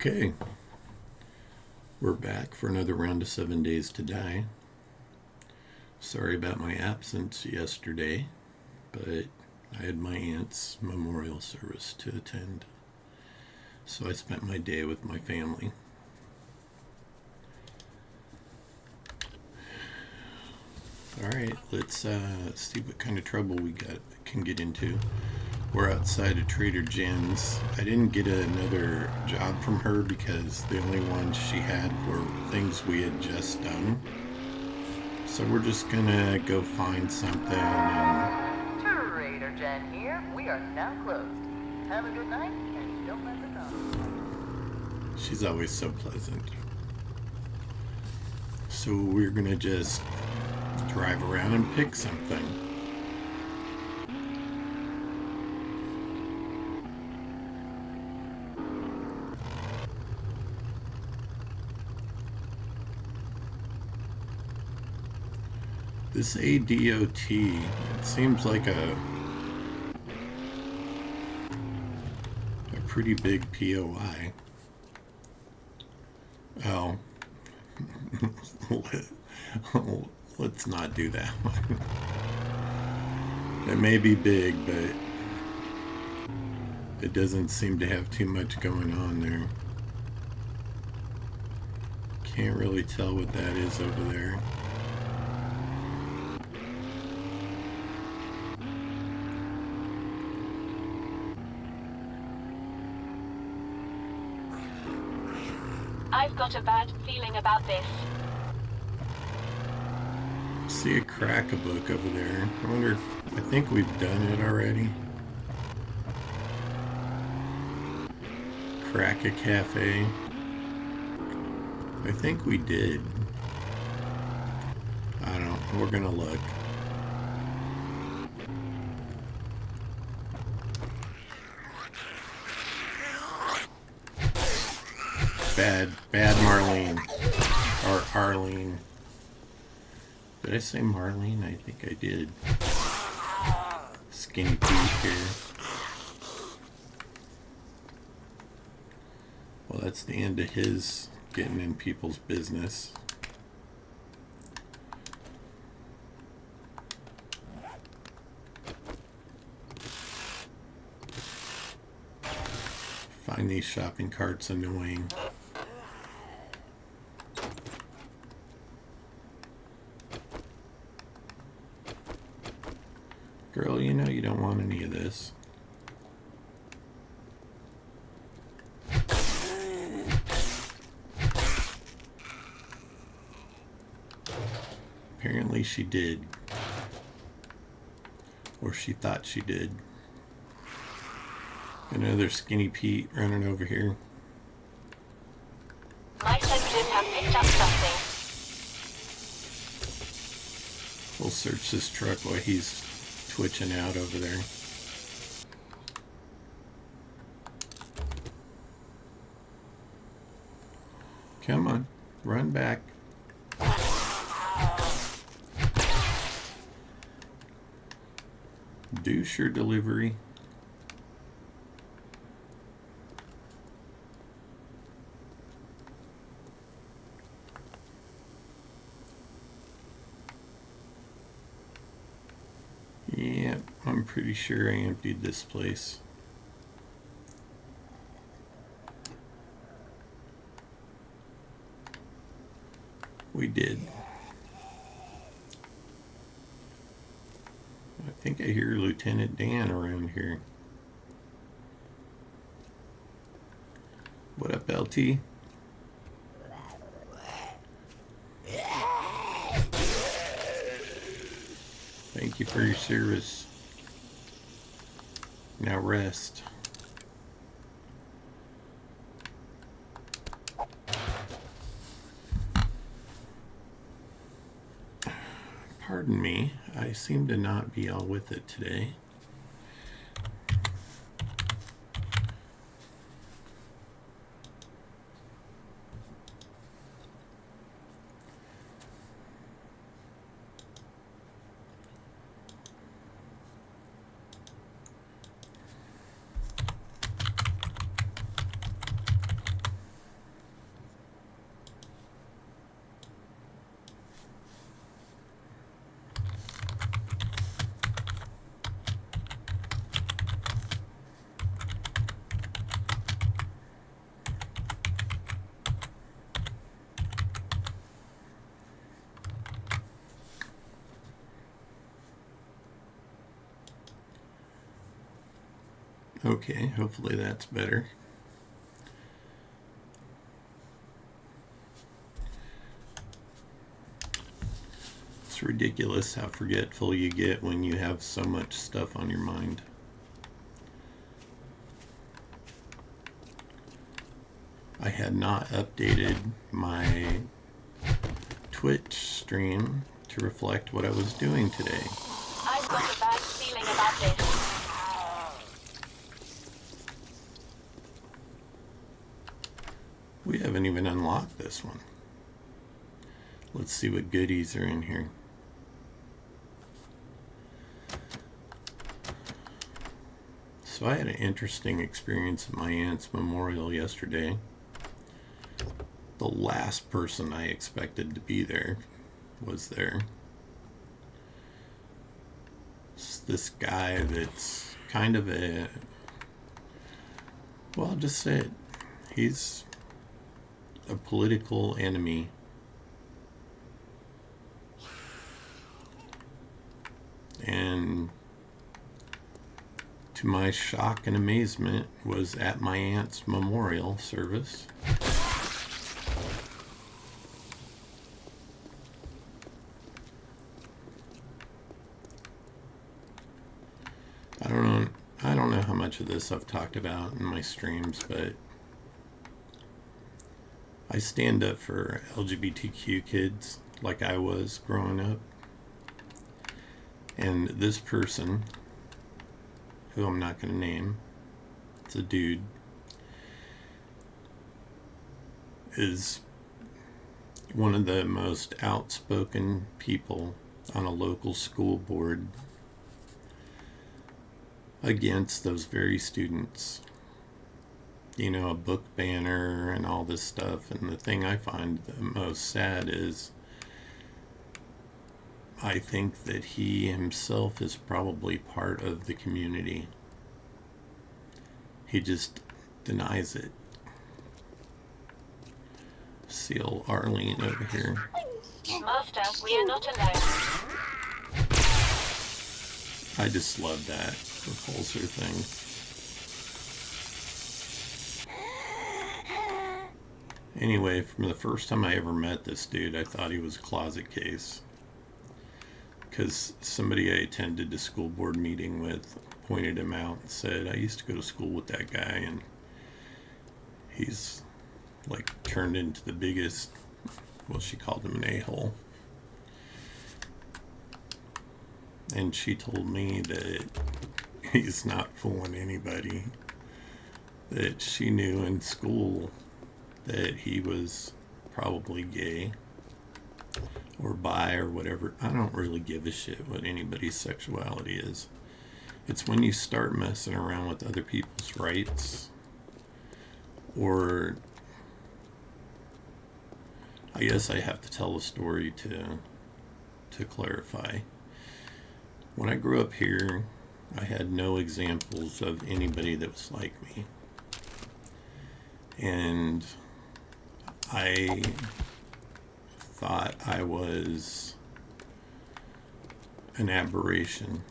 Okay, we're back for another round of 7 Days to Die. Sorry about my absence yesterday, but I had my aunt's memorial service to attend, so I spent my day with my family. Alright, let's see what kind of trouble we can get into. We're outside of Trader Jen's. I didn't get another job from her because the only ones she had were things we had just done. So we're just gonna go find something and... Trader Jen here. We are now closed. Have a good night and don't let the dog. She's always so pleasant. So we're gonna just drive around and pick something. This ADOT, it seems like a pretty big POI. Oh. Let's not do that one. It may be big, but it doesn't seem to have too much going on there. Can't really tell what that is over there. I've got a bad feeling about this. See a crack-a-book over there. I wonder if... I think we've done it already. Crack-a-cafe. I think we did. I don't know. We're gonna look. Bad Marlene. Or Arlene. Did I say Marlene? I think I did. Skinny Pete here. Well, that's the end of his getting in people's business. Find these shopping carts annoying. Girl, you know you don't want any of this. Apparently she did. Or she thought she did. Another Skinny Pete running over here. My senses have picked up something. We'll search this truck while he's twitching out over there. Come on, run back. Douche your delivery. Yep, I'm pretty sure I emptied this place. We did. I think I hear Lieutenant Dan around here. What up, LT? Thank you for your service. Now rest. Pardon me, I seem to not be all with it today. Okay, hopefully that's better. It's ridiculous how forgetful you get when you have so much stuff on your mind. I had not updated my Twitch stream to reflect what I was doing today. I've got a bad feeling about this. We haven't even unlocked this one. Let's see what goodies are in here. So I had an interesting experience at my aunt's memorial yesterday. The last person I expected to be there was there. It's this guy that's kind of well, I'll just say it. He's a political enemy. And to my shock and amazement, was at my aunt's memorial service. I don't know how much of this I've talked about in my streams, but I stand up for LGBTQ kids like I was growing up. And this person, who I'm not going to name, it's a dude, is one of the most outspoken people on a local school board against those very students. You know, a book banner and all this stuff. And the thing I find the most sad is I think that he himself is probably part of the community. He just denies it. Seal Arlene over here. Master, we are not alone. I just love that repulsor thing. Anyway, from the first time I ever met this dude, I thought he was a closet case. Because somebody I attended a school board meeting with pointed him out and said, I used to go to school with that guy, and he's like turned into the biggest, well, she called him an a-hole. And she told me that he's not fooling anybody. That she knew in school that he was probably gay or bi or whatever. I don't really give a shit what anybody's sexuality is. It's when you start messing around with other people's rights, or I guess I have to tell a story to clarify. When I grew up here, I had no examples of anybody that was like me. And I thought I was an aberration,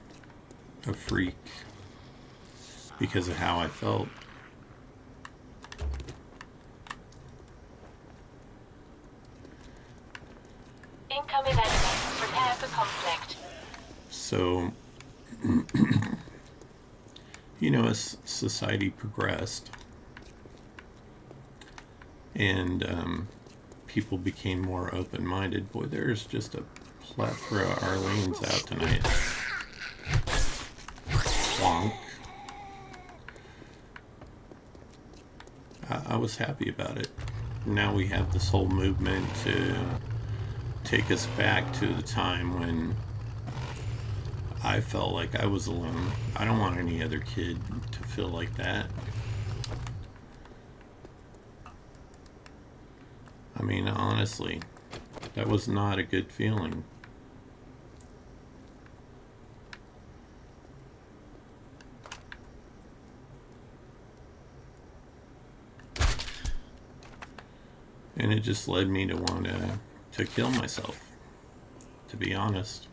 a freak, because of how I felt. Incoming enemy. Prepare for conflict. So, you know, as society progressed and people became more open-minded, boy, there's just a plethora of Arlene's out tonight. Plonk. I was happy about it. Now we have this whole movement to take us back to the time when I felt like I was alone. I don't want any other kid to feel like that. I mean, honestly, that was not a good feeling. And it just led me to want to kill myself, to be honest.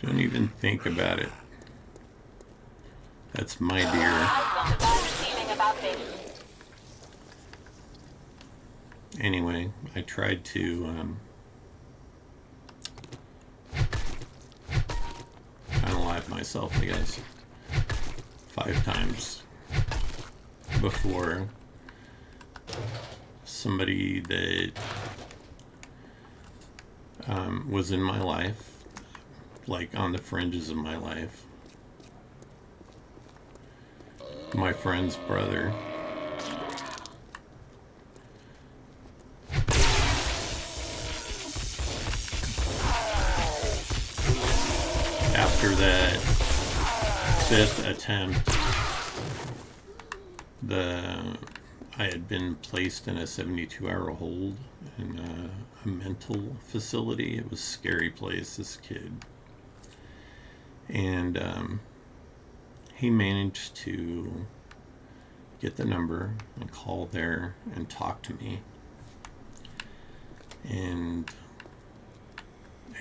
Don't even think about it. That's my deer. I've got a bad feeling about this. Anyway, I tried to unalive myself, I guess, 5 times before somebody that was in my life, like on the fringes of my life, my friend's brother, after that 5th attempt, I had been placed in a 72-hour hold in a mental facility. It was a scary place, this kid. And he managed to get the number and call there and talk to me. And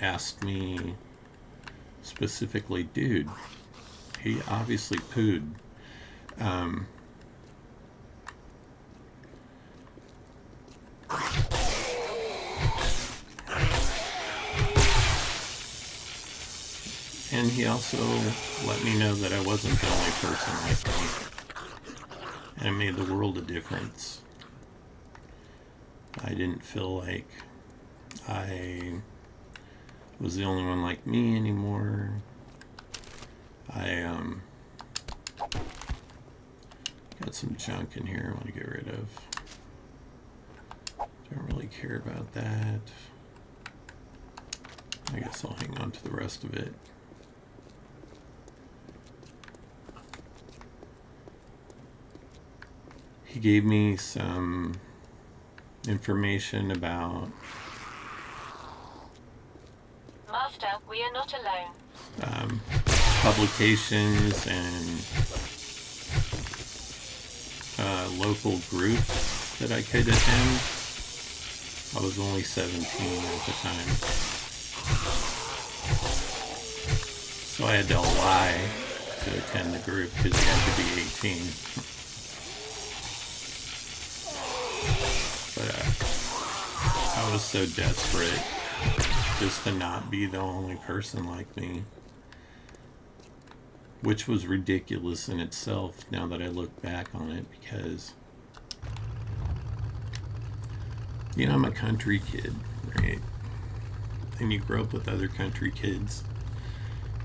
asked me specifically, dude, he obviously pooed. And he also let me know that I wasn't the only person like me. And it made the world a difference. I didn't feel like I was the only one like me anymore. I got some junk in here I want to get rid of. Don't really care about that. I guess I'll hang on to the rest of it. He gave me some information about Master, we are not alone. publications and local groups that I could attend. I was only 17 at the time, so I had to lie to attend the group because you had to be 18. But I was so desperate just to not be the only person like me, which was ridiculous in itself now that I look back on it, because, you know, I'm a country kid, right? And you grow up with other country kids,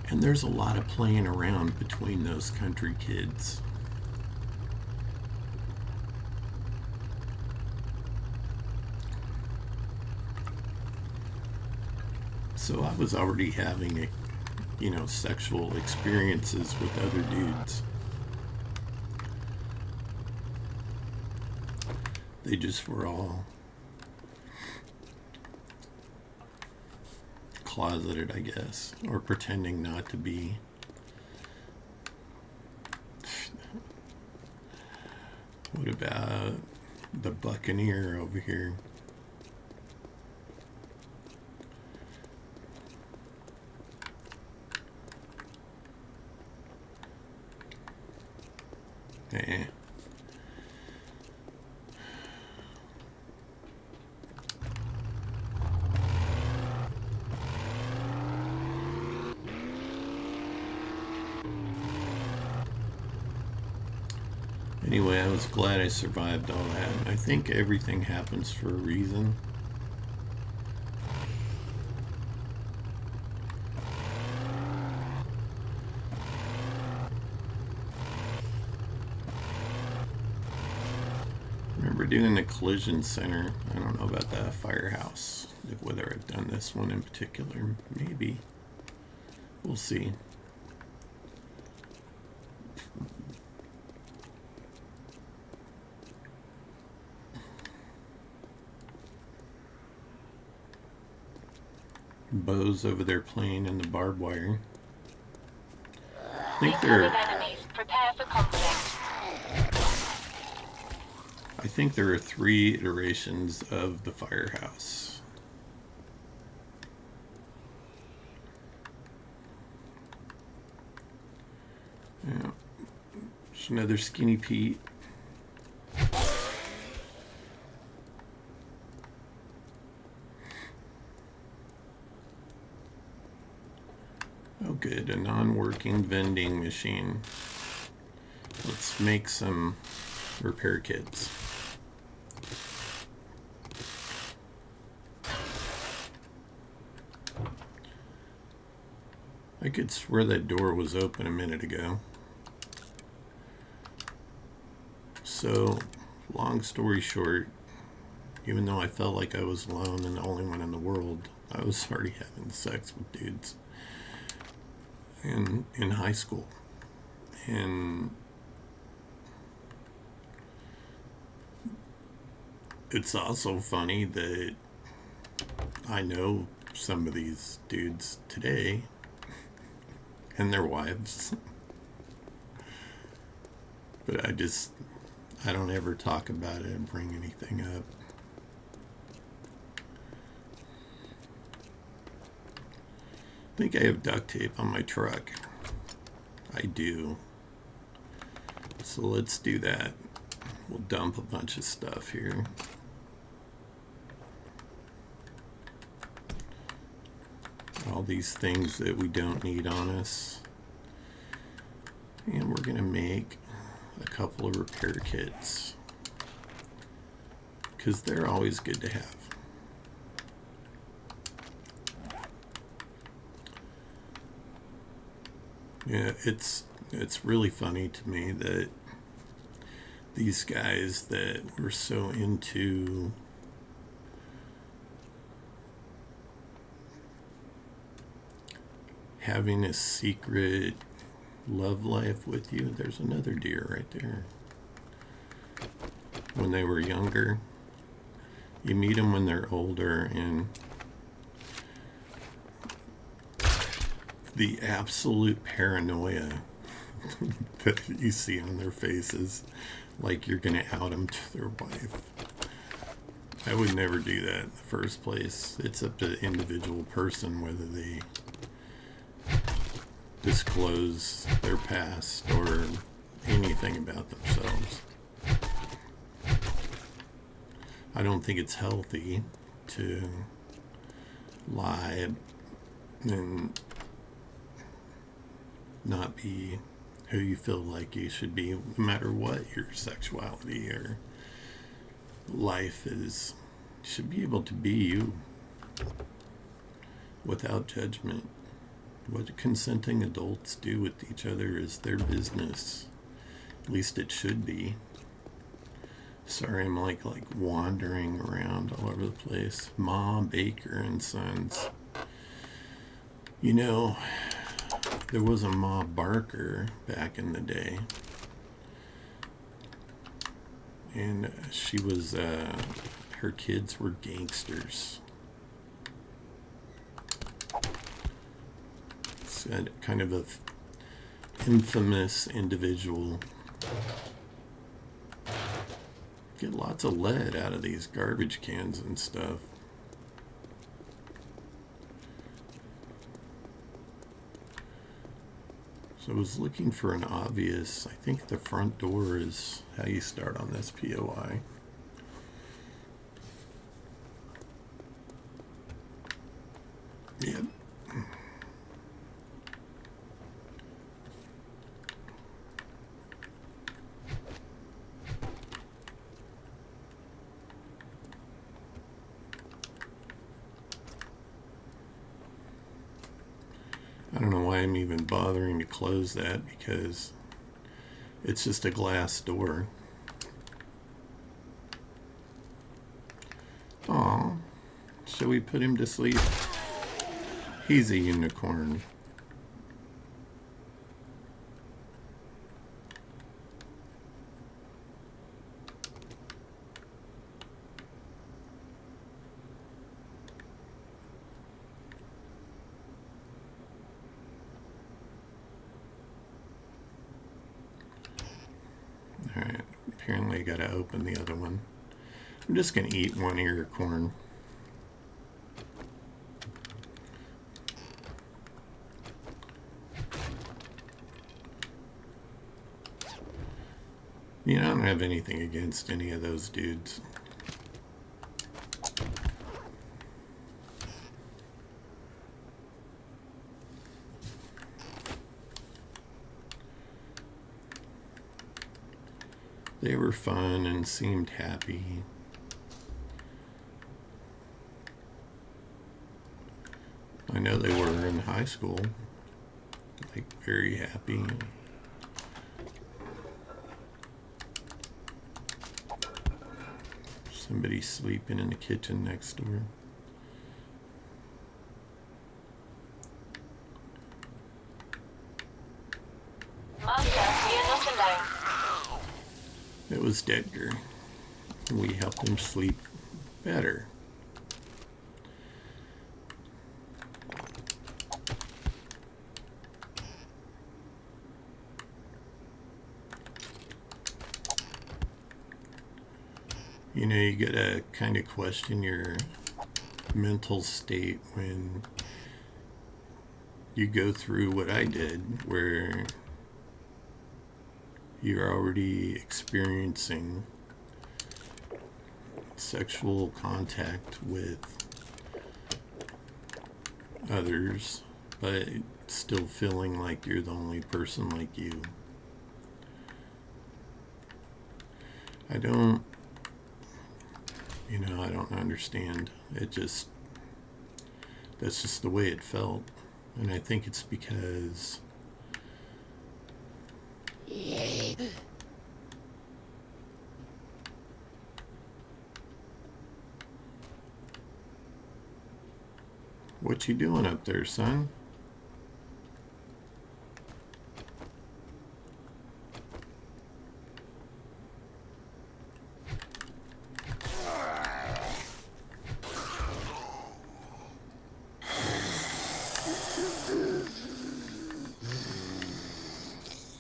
and there's a lot of playing around between those country kids. So I was already having sexual experiences with other dudes. They just were all closeted, I guess, or pretending not to be. What about the Buccaneer over here? Eh. Anyway, I was glad I survived all that. I think everything happens for a reason. Remember doing the collision center. I don't know about the firehouse, whether I've done this one in particular. Maybe. We'll see. Bows over there playing in the barbed wire. I think Incoming enemies, prepare for conflict. I think there are 3 iterations of the firehouse. another Skinny Pete. Oh good, a non-working vending machine. Let's make some repair kits. I could swear that door was open a minute ago. So, long story short, even though I felt like I was alone and the only one in the world, I was already having sex with dudes in high school. And it's also funny that I know some of these dudes today and their wives. But I don't ever talk about it and bring anything up. I think I have duct tape on my truck. I do. So let's do that. We'll dump a bunch of stuff here. All these things that we don't need on us. And we're going to make a couple of repair kits. Because they're always good to have. Yeah, it's really funny to me that these guys that were so into having a secret love life with you. There's another deer right there. When they were younger, you meet them when they're older, and the absolute paranoia that you see on their faces, like you're going to out them to their wife. I would never do that in the first place. It's up to the individual person whether they disclose their past or anything about themselves. I don't think it's healthy to lie and not be who you feel like you should be, no matter what your sexuality or life is. You should be able to be you without judgment. What consenting adults do with each other is their business. At least it should be. Sorry, I'm like wandering around all over the place. Ma Baker and Sons. You know, there was a Ma Barker back in the day. And she was, her kids were gangsters. It's kind of a infamous individual. Get lots of lead out of these garbage cans and stuff. So I was looking for an obvious, I think the front door is how you start on this POI. Yep. I don't know why I'm even bothering to close that, because it's just a glass door. Aw, shall we put him to sleep? He's a unicorn. Alright, apparently I gotta open the other one. I'm just gonna eat one ear of corn. don't have anything against any of those dudes. They were fun and seemed happy. I know they were in high school, like very happy. Somebody sleeping in the kitchen next door. Master, we are not alone. It was Dedgar. We helped him sleep better. You know, you gotta kind of question your mental state when you go through what I did, where you're already experiencing sexual contact with others, but still feeling like you're the only person like you. I don't understand. That's just the way it felt. And I think it's because what you doing up there, son?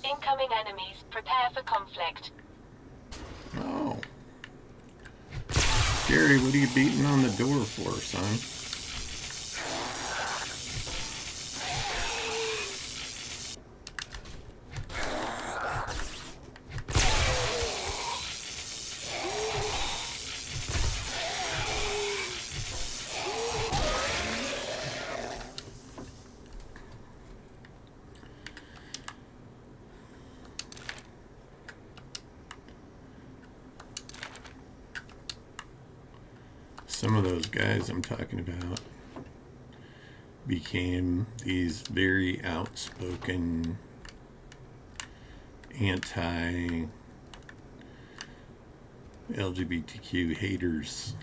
Incoming enemies. Prepare for conflict. Oh. Gary, what are you beating on the door for, son? Some of those guys I'm talking about became these very outspoken anti-LGBTQ haters,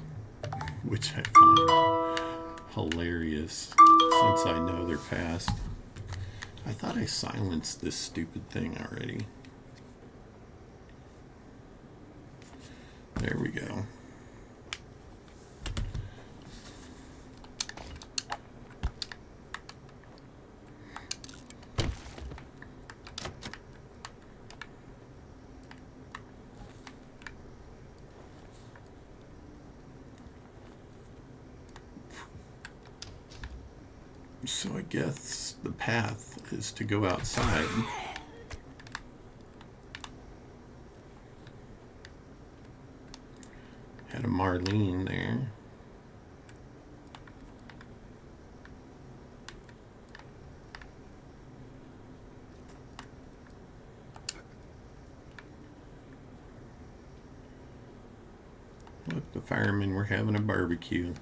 which I find hilarious since I know their past. I thought I silenced this stupid thing already. There we go. So I guess the path is to go outside. Had a Marlene there. Look, the firemen were having a barbecue.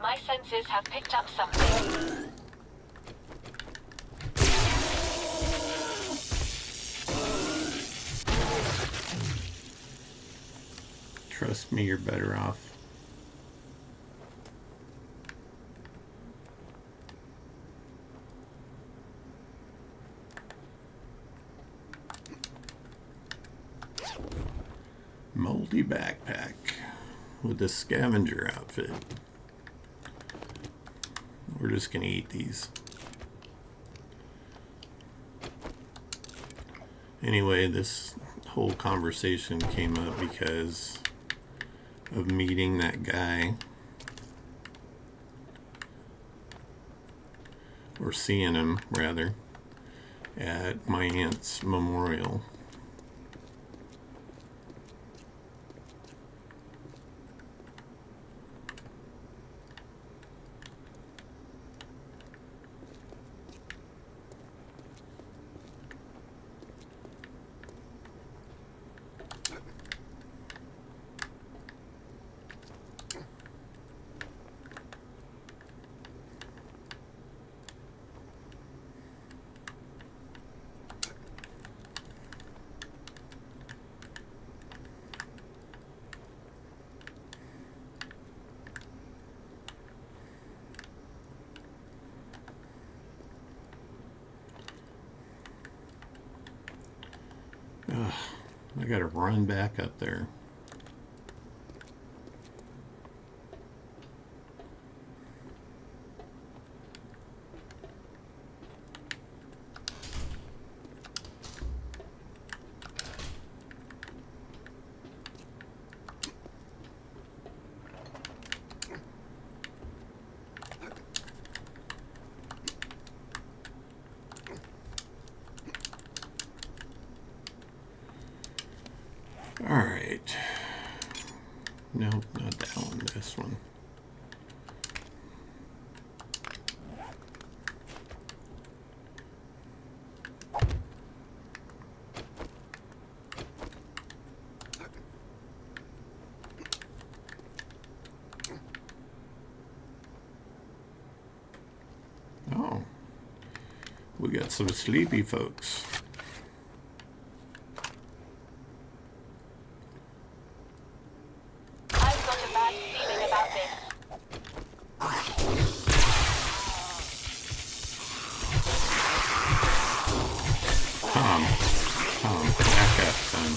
My senses have picked up something. Trust me, you're better off. Moldy backpack with a scavenger outfit. We're just going to eat these. Anyway, this whole conversation came up because of meeting that guy, or seeing him rather, at my aunt's memorial. Ugh, I gotta run back up there. Alright. No, not that one, this one. Oh. We got some sleepy folks. I've got a bad feeling about this. Tom, back up, son.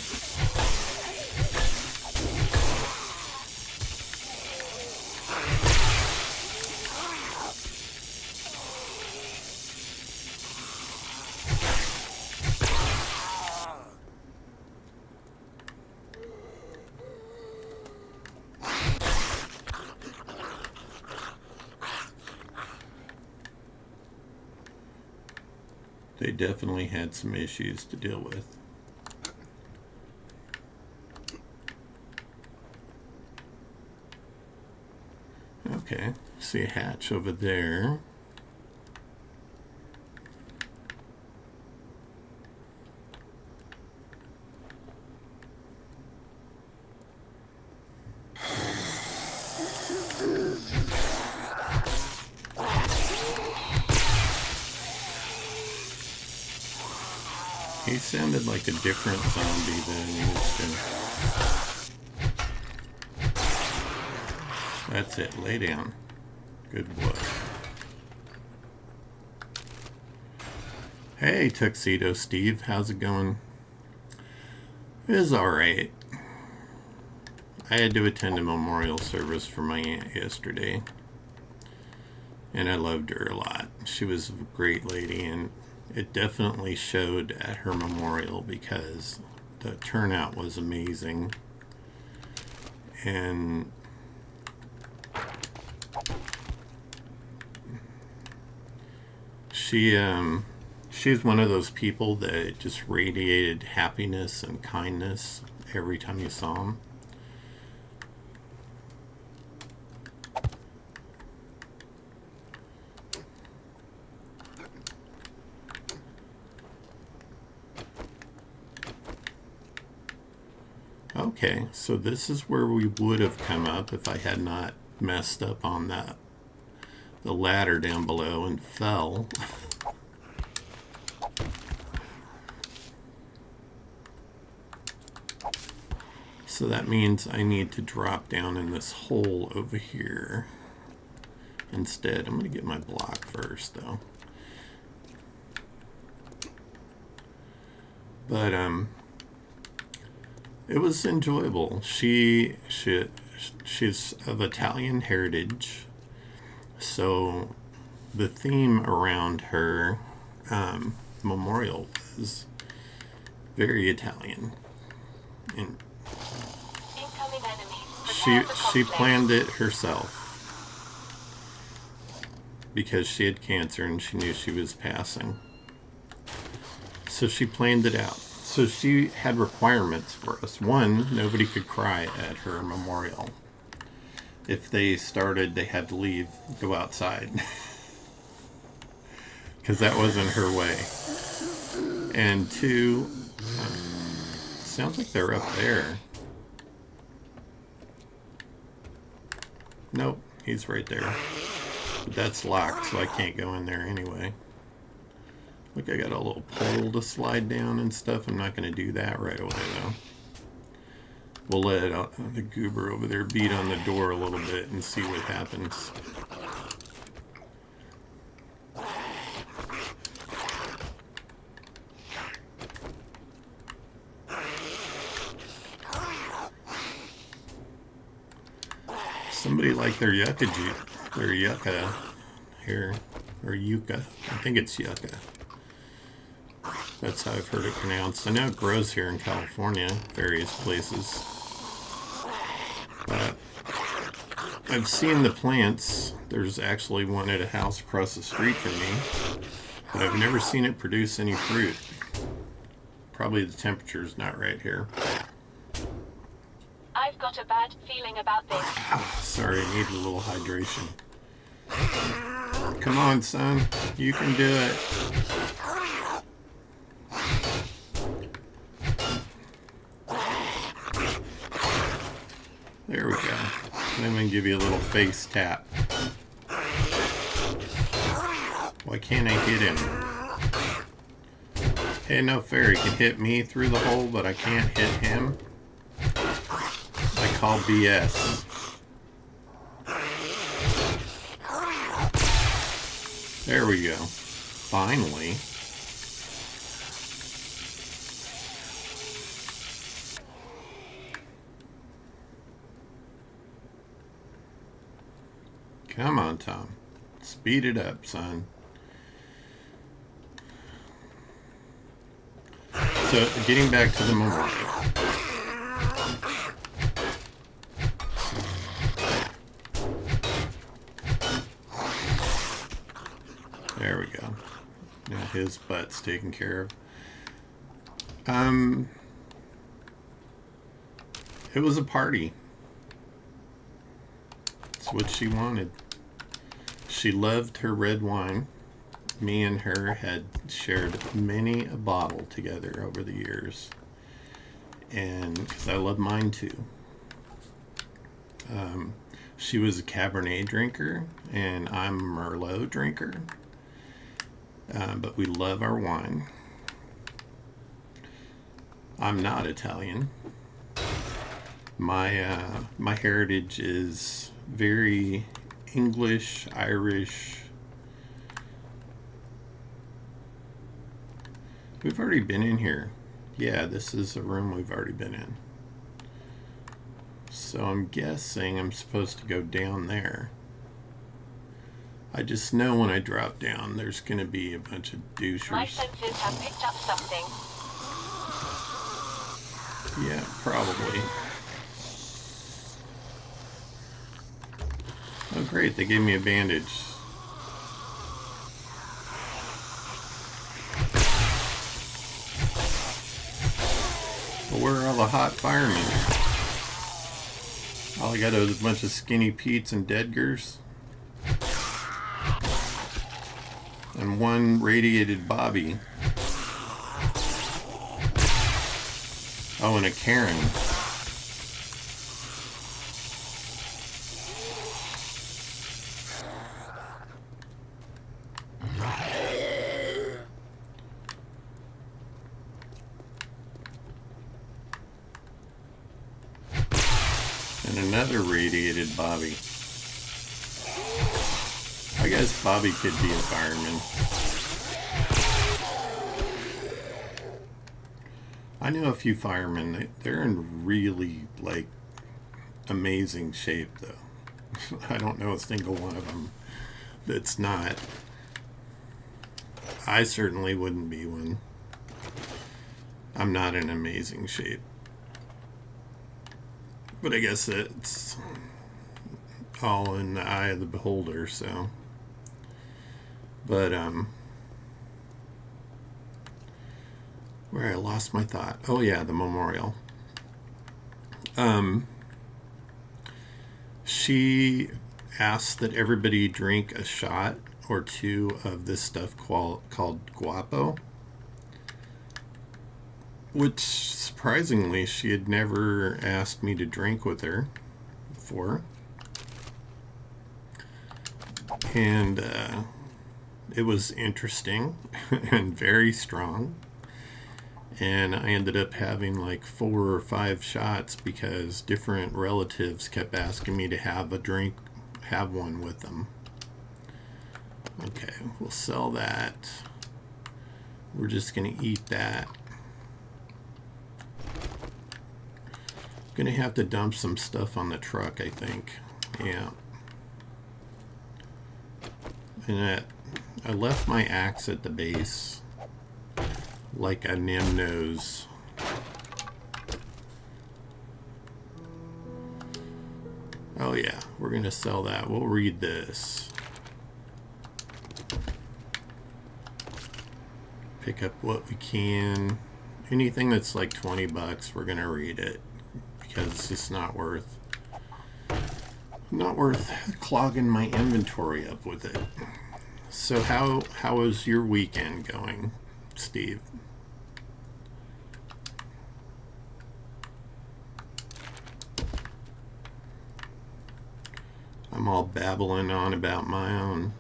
They definitely had some issues to deal with. Okay, see a hatch over there. He sounded like a different zombie than used to. That's it, lay down. Good boy. Hey, Tuxedo Steve, how's it going? It's alright. I had to attend a memorial service for my aunt yesterday, and I loved her a lot. She was a great lady, and it definitely showed at her memorial because the turnout was amazing. And she's one of those people that just radiated happiness and kindness every time you saw them. Okay, so this is where we would have come up if I had not messed up on the ladder down below and fell. So that means I need to drop down in this hole over here. Instead, I'm going to get my block first, though. But, it was enjoyable. She's of Italian heritage, so the theme around her memorial was very Italian, and Incoming enemies. she Prepare for she conflict. planned it herself because she had cancer and she knew she was passing. So she planned it out. So she had requirements for us. One, nobody could cry at her memorial. If they started, they had to leave, go outside. Because that wasn't her way. And two, sounds like they're up there. Nope, he's right there. But that's locked, so I can't go in there anyway. Look, I got a little pole to slide down and stuff. I'm not going to do that right away, though. We'll let the goober over there beat on the door a little bit and see what happens. Somebody like their yucca juice, their yucca here, or yucca. I think it's yucca. That's how I've heard it pronounced. I know it grows here in California, various places. I've seen the plants. There's actually one at a house across the street from me, but I've never seen it produce any fruit. Probably the temperature's not right here. I've got a bad feeling about this. Sorry, I need a little hydration. Come on, son. You can do it. There we go. Then we can give you a little face tap. Why can't I hit him? Hey, no fair. He can hit me through the hole, but I can't hit him. I call BS. There we go. Finally. Come on, Tom. Speed it up, son. So, getting back to the memorial. There we go. Now his butt's taken care of. It was a party. It's what she wanted. She loved her red wine. Me and her had shared many a bottle together over the years. And because I love mine too. She was a Cabernet drinker, and I'm a Merlot drinker. But we love our wine. I'm not Italian. My heritage is very English, Irish. We've already been in here. Yeah, this is a room we've already been in. So I'm guessing I'm supposed to go down there. I just know when I drop down, there's going to be a bunch of My douchers. senses have picked up something. Yeah, probably. Oh, great, they gave me a bandage. But where are all the hot firemen? All I got is a bunch of skinny Petes and Dedgers. And one radiated Bobby. Oh, and a Karen. And another radiated Bobby. I guess Bobby could be a fireman. I know a few firemen. They're in really, amazing shape, though. I don't know a single one of them that's not. I certainly wouldn't be one. I'm not in amazing shape. But I guess it's all in the eye of the beholder, so. But, where I lost my thought. Oh yeah, the memorial. She asked that everybody drink a shot or two of this stuff called guapo, which surprisingly she had never asked me to drink with her before. And it was interesting and very strong. And I ended up having like 4 or 5 shots because different relatives kept asking me to have one with them. Okay, we'll sell that. We're just gonna eat that. Gonna have to dump some stuff on the truck, I think. Yeah. And I left my axe at the base, like a Nim knows. Oh yeah, we're gonna sell that. We'll read this. Pick up what we can. Anything that's like $20, we're gonna read it because it's just not worth clogging my inventory up with it. So how is your weekend going, Steve? I'm all babbling on about my own.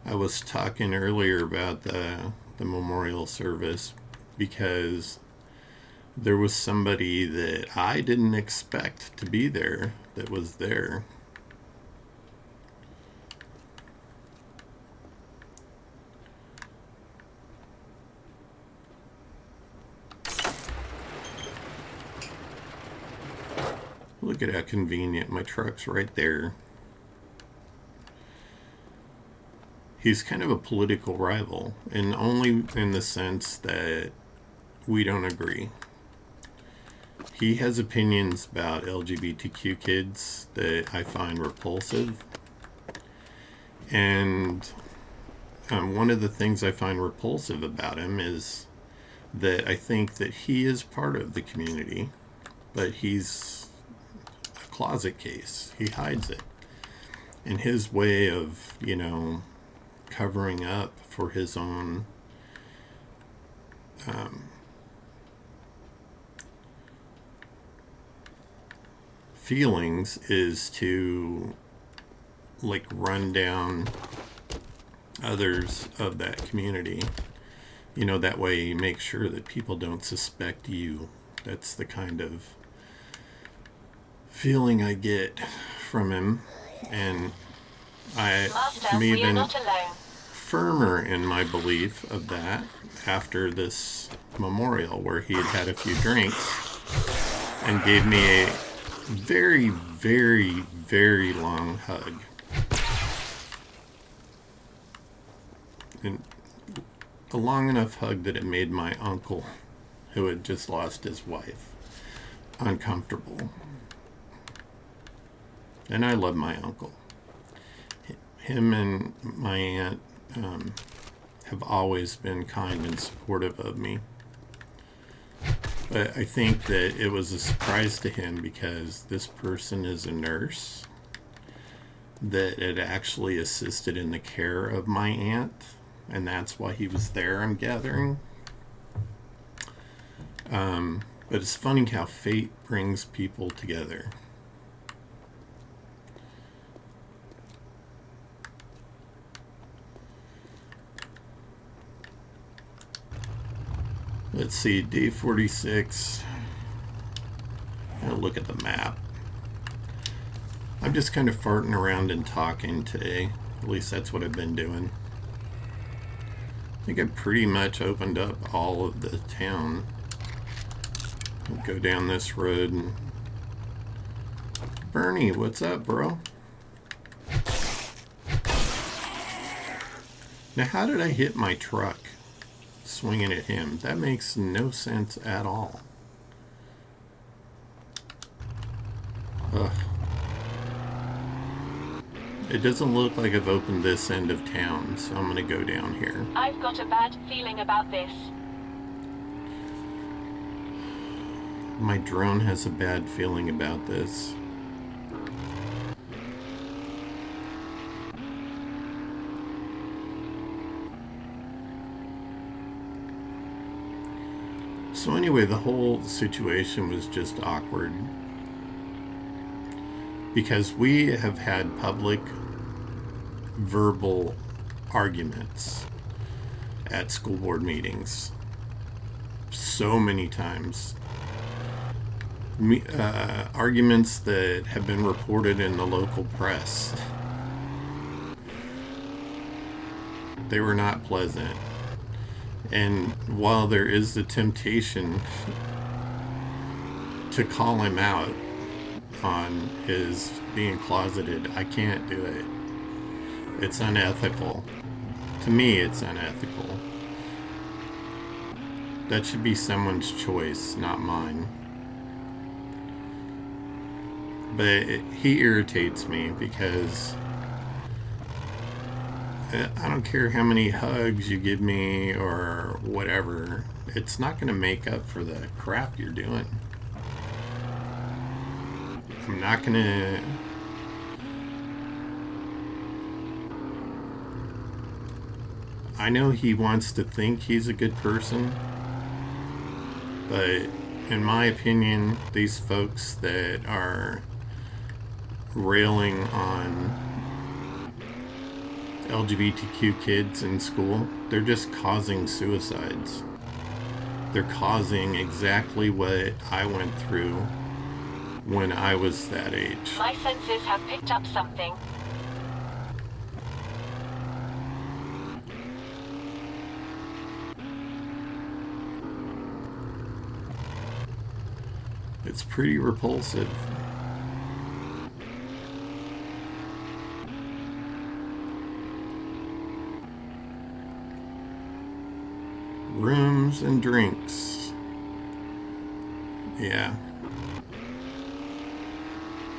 I was talking earlier about the memorial service because there was somebody that I didn't expect to be there that was there. Look at how convenient. My truck's right there. He's kind of a political rival, and only in the sense that we don't agree. He has opinions about LGBTQ kids that I find repulsive. And one of the things I find repulsive about him is that I think that he is part of the community, but he's a closet case. He hides it. And his way of, covering up for his own feelings is to run down others of that community. That way you make sure that people don't suspect you. That's the kind of feeling I get from him, and I'm even firmer in my belief of that after this memorial, where he had had a few drinks and gave me a very, very, very long hug. And a long enough hug that it made my uncle, who had just lost his wife, uncomfortable. And I love my uncle. Him and my aunt have always been kind and supportive of me. But I think that it was a surprise to him because this person is a nurse that had actually assisted in the care of my aunt, and that's why he was there, I'm gathering. But it's funny how fate brings people together. Let's see, day 46. I'll look at the map. I'm just kind of farting around and talking today. At least that's what I've been doing. think I pretty much opened up all of the town. We'll go down this road. And Bernie, what's up, bro? Now, how did I hit my truck swinging at him? That makes no sense at all. Ugh. It doesn't look like I've opened this end of town, so I'm gonna go down here. I've got a bad feeling about this. My drone has a bad feeling about this. So anyway, the whole situation was just awkward. Because we have had public verbal arguments at school board meetings so many times. Arguments that have been reported in the local press. They were not pleasant. And while there is the temptation to call him out on his being closeted, I can't do it. It's unethical. To me, it's unethical. That should be someone's choice, not mine. But he irritates me because I don't care how many hugs you give me or whatever. It's not going to make up for the crap you're doing. I'm not going to... I know he wants to think he's a good person, but in my opinion, these folks that are railing on LGBTQ kids in school, they're just causing suicides. They're causing exactly what I went through when I was that age. My senses have picked up something. It's pretty repulsive. Rooms and drinks. Yeah.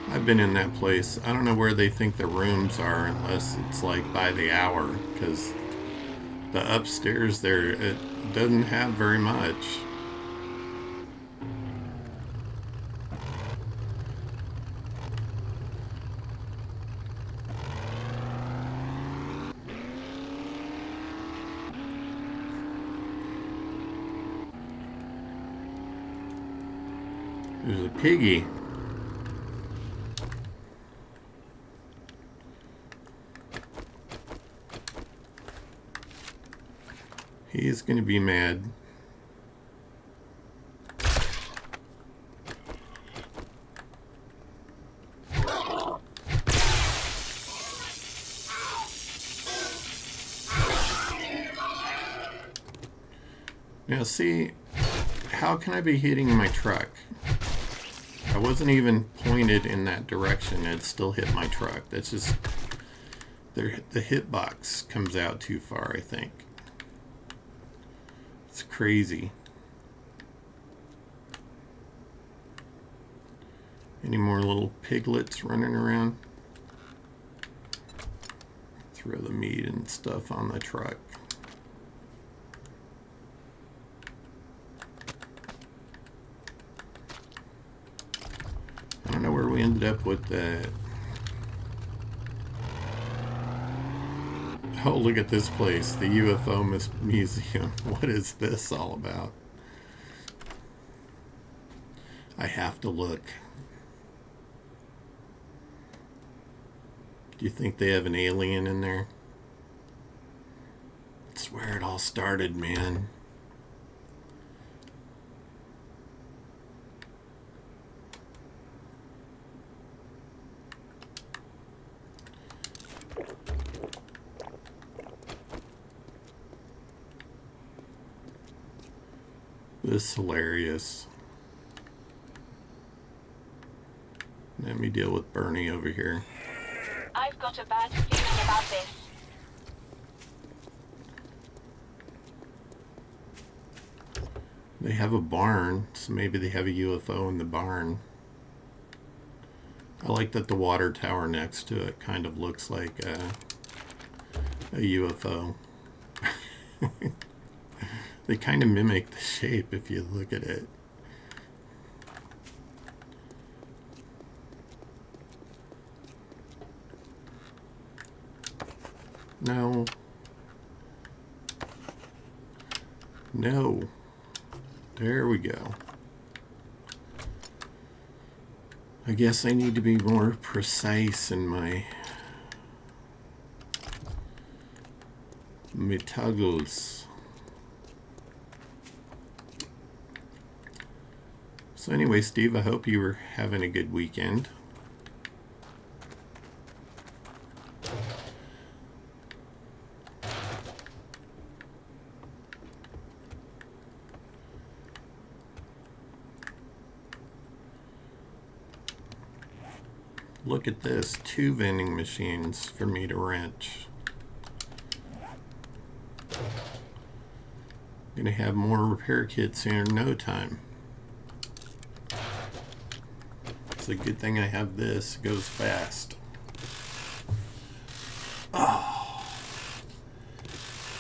I've been in that place. I don't know where they think the rooms are unless it's like by the hour, because the upstairs there, it doesn't have very much. There's a piggy. He's going to be mad. Now see, how can I be hitting my truck? I wasn't even pointed in that direction. It still hit my truck. That's just... the hitbox comes out too far, I think. It's crazy. Any more little piglets running around? Throw the meat and stuff on the truck. I don't know where we ended up with that. Oh, look at this place, the UFO Museum. What is this all about? I have to look. Do you think they have an alien in there? It's where it all started, man. This is hilarious. Let me deal with Bernie over here. I've got a bad feeling about this. They have a barn, so maybe they have a UFO in the barn. I like that the water tower next to it kind of looks like a UFO. They kind of mimic the shape if you look at it. No. No. There we go. I guess I need to be more precise in my toggles. So anyway, Steve, I hope you were having a good weekend. Look at this, 2 vending machines for me to wrench. Gonna have more repair kits here in no time. It's a good thing I have this, it goes fast. Oh,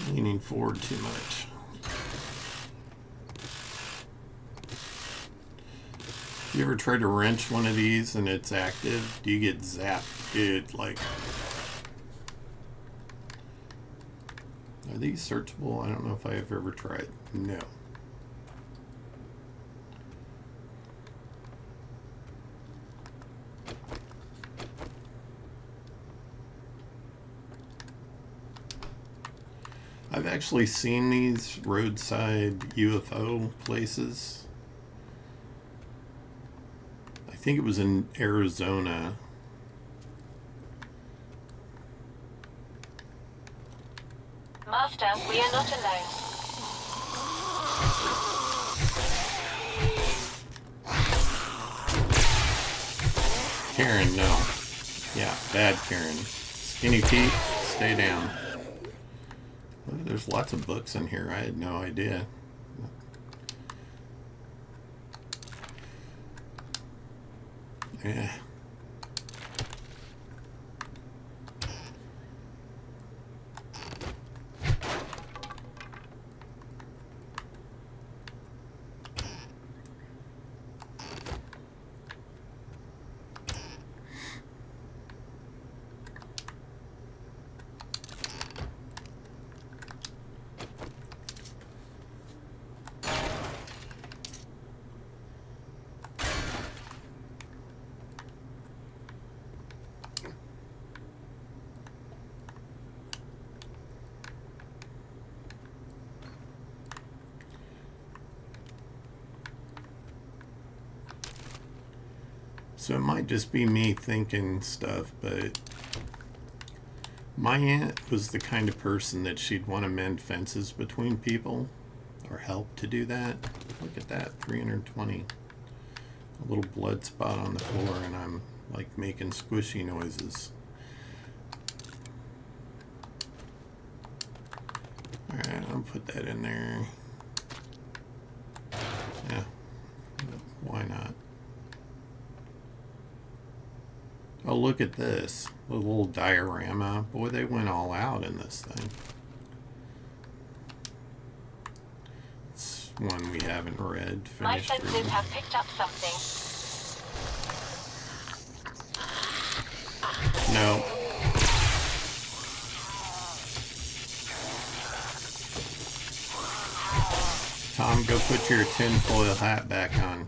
leaning forward too much. You ever try to wrench one of these and it's active? Do you get zapped, dude? Like, are these searchable? I don't know if I've ever tried. No. I've actually seen these roadside UFO places. I think it was in Arizona. Master, we are not alone. Karen, no. Yeah, bad Karen. Skinny Pete, stay down. Oh, there's lots of books in here. I had no idea. Yeah. So it might just be me thinking stuff, but my aunt was the kind of person that she'd want to mend fences between people or help to do that. Look at that, 320. A little blood spot on the floor and I'm like making squishy noises. Alright, I'll put that in there. Yeah, why not? Oh, look at this. A little diorama. Boy, they went all out in this thing. It's one we haven't read. My Finished senses reading. have picked up something. No. Tom, go put your tinfoil hat back on.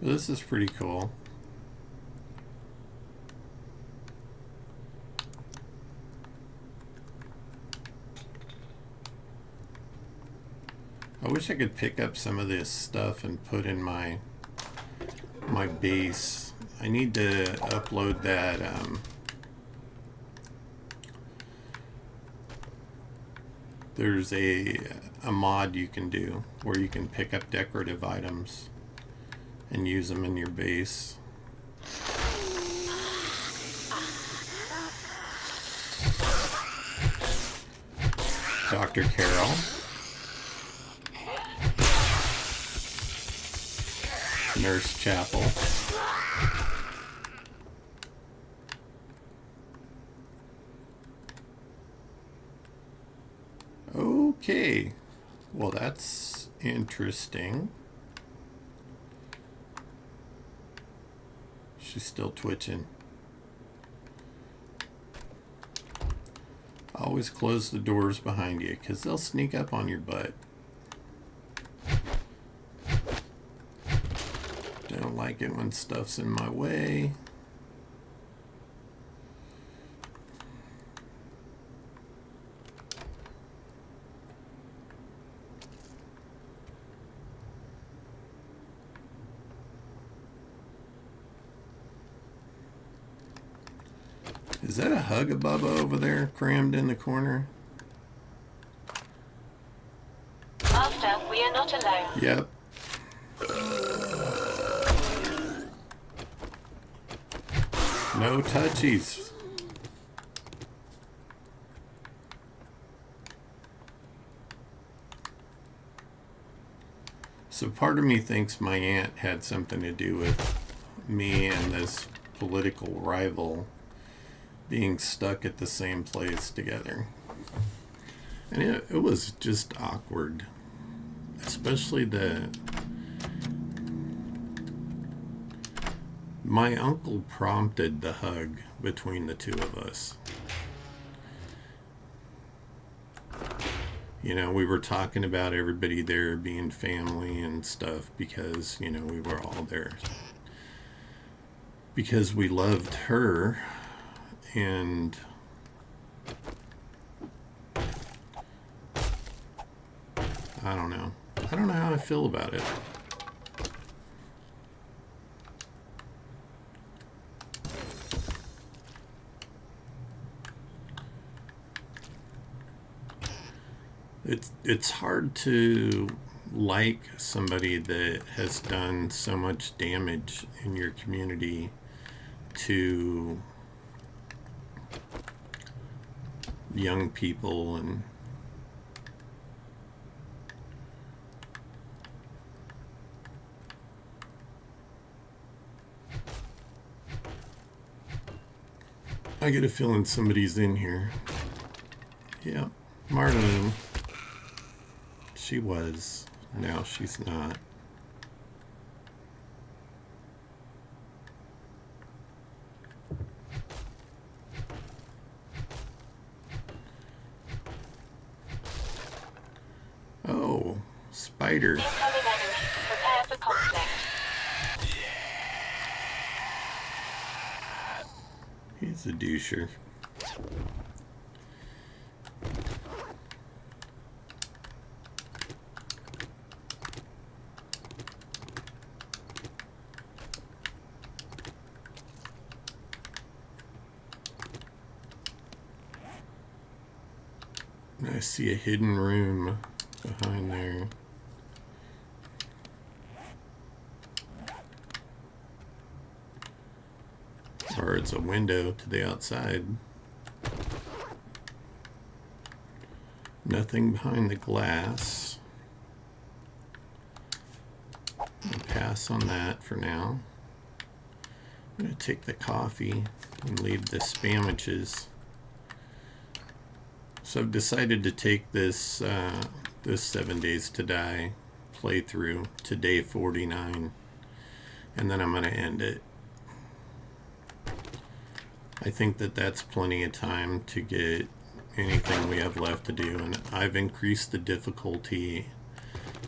This is pretty cool. I wish I could pick up some of this stuff and put in my base. I need to upload that there's a mod you can do where you can pick up decorative items and use them in your base. Dr. Carol. Nurse Chapel. Okay. Well, that's interesting. She's still twitching. Always close the doors behind you because they'll sneak up on your butt. Don't like it when stuff's in my way. Is that a Hug-a-Bubba over there crammed in the corner? Master, we are not alone. Yep. No touchies. So part of me thinks my aunt had something to do with me and this political rival being stuck at the same place together. And it was just awkward. Especially my uncle prompted the hug between the two of us. You know, we were talking about everybody there being family and stuff because, you know, we were all there. Because we loved her. And I don't know. I don't know how I feel about it. It's hard to like somebody that has done so much damage in your community to young people and I get a feeling somebody's in here. Yeah, Marlene. She was. Now she's not. Oh, spider. Incoming enemy. Prepare for conflict. He's a doucher. I see a hidden room behind there. Or it's a window to the outside. Nothing behind the glass. I'll pass on that for now. I'm going to take the coffee and leave the spamages. So I've decided to take this this 7 Days to Die playthrough to day 49, and then I'm going to end it. I think that that's plenty of time to get anything we have left to do, and I've increased the difficulty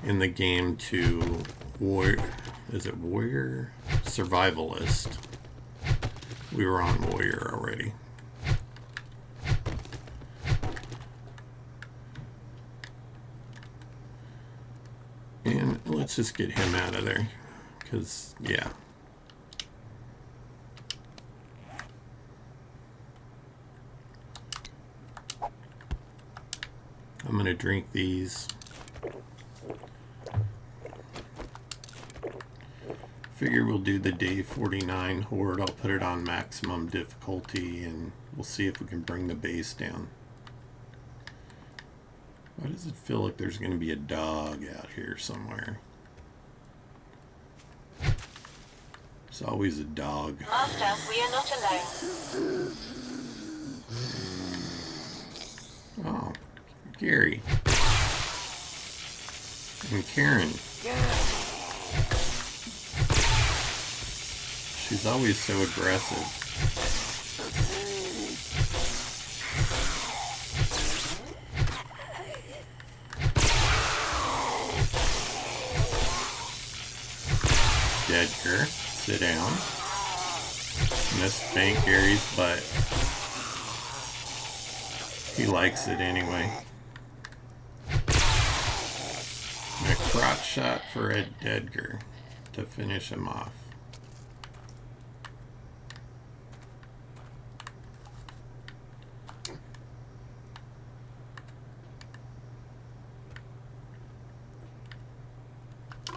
in the game to warrior survivalist. We were on warrior already. And let's just get him out of there, because yeah. I'm going to drink these. Figure we'll do the day 49 horde. I'll put it on maximum difficulty and we'll see if we can bring the base down. Why does it feel like there's going to be a dog out here somewhere? There's always a dog. Master, we are not alone. Oh, Gary. And Karen. She's always so aggressive. Edgar, sit down. I'm gonna spank Gary's butt. He likes it anyway. And a crotch shot for Edgar to finish him off.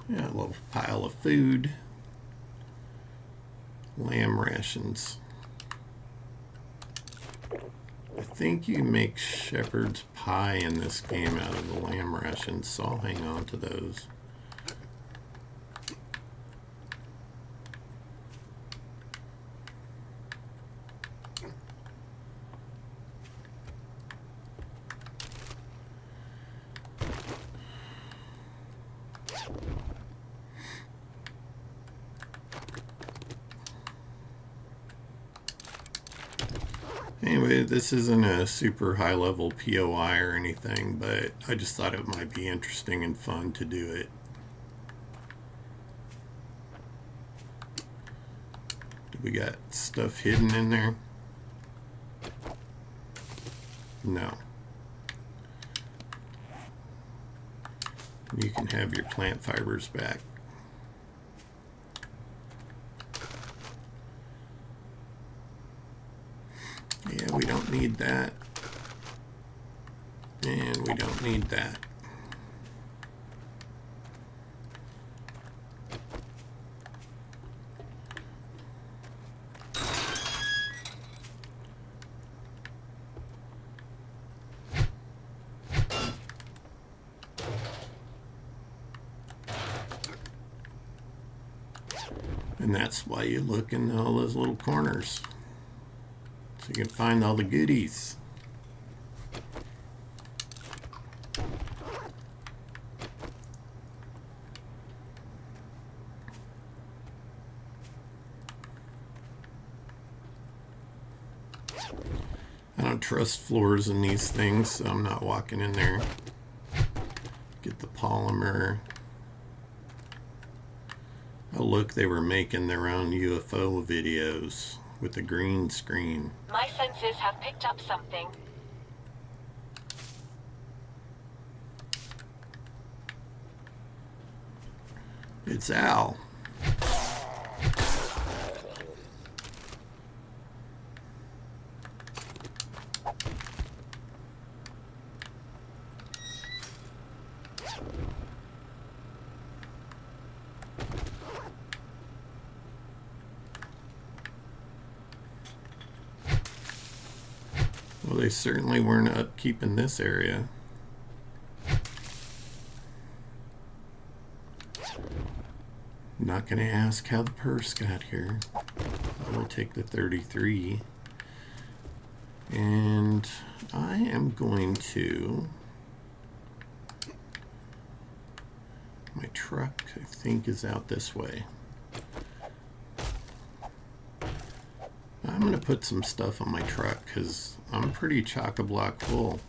Yeah, a little pile of food. Lamb rations. I think you make shepherd's pie in this game out of the lamb rations, so I'll hang on to those. Anyway, this isn't a super high level POI or anything, but I just thought it might be interesting and fun to do it. Do we got stuff hidden in there? No. You can have your plant fibers back. Yeah, we don't need that. And we don't need that. And that's why you look in all those little corners. So you can find all the goodies. I don't trust floors in these things, so I'm not walking in there. Get the polymer. Oh look, they were making their own UFO videos with a green screen. My senses have picked up something. It's Al. Well, they certainly weren't upkeeping this area. I'm not going to ask how the purse got here. I will take the 33. And I am going to... My truck, I think, is out this way. I'm going to put some stuff on my truck because I'm pretty chock-a-block full.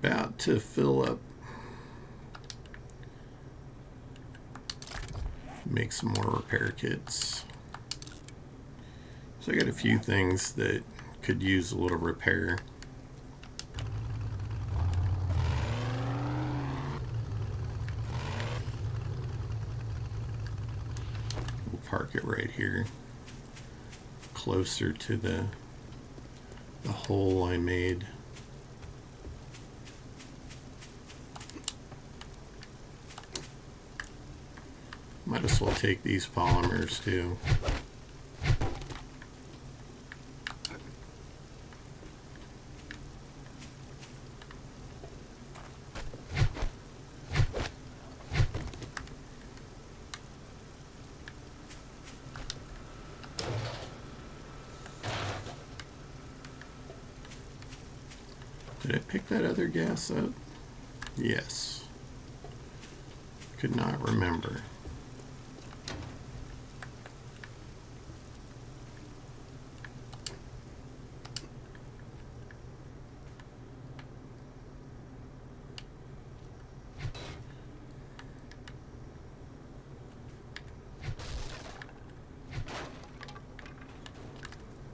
about to fill up. Make some more repair kits. So I got a few things that could use a little repair. We'll park it right here, closer to the hole I made. Might as well take these polymers too. Did I pick that other gas up? Yes. Could not remember.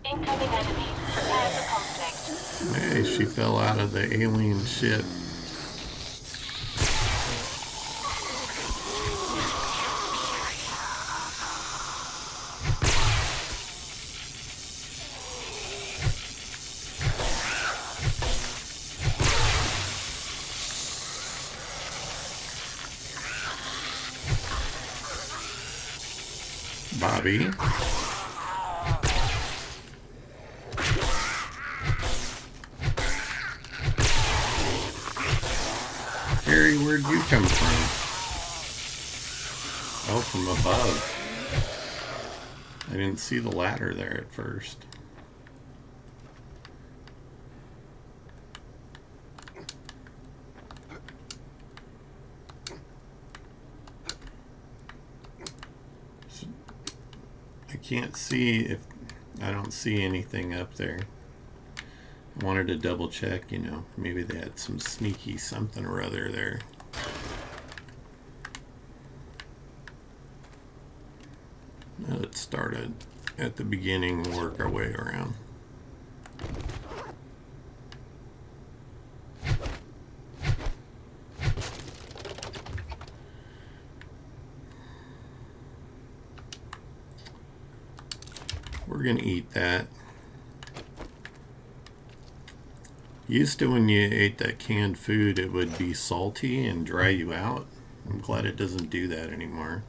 Incoming enemies. Prepare for conflict. Hey, she fell out of the alien ship. Bobby. Harry, where'd you come from? Oh, from above. I didn't see the ladder there at first. So, I can't see if I don't see anything up there. I wanted to double check, you know, maybe they had some sneaky something or other there. Now let's start at the beginning and work our way around. We're gonna eat that. Used to when you ate that canned food, it would be salty and dry you out. I'm glad it doesn't do that anymore.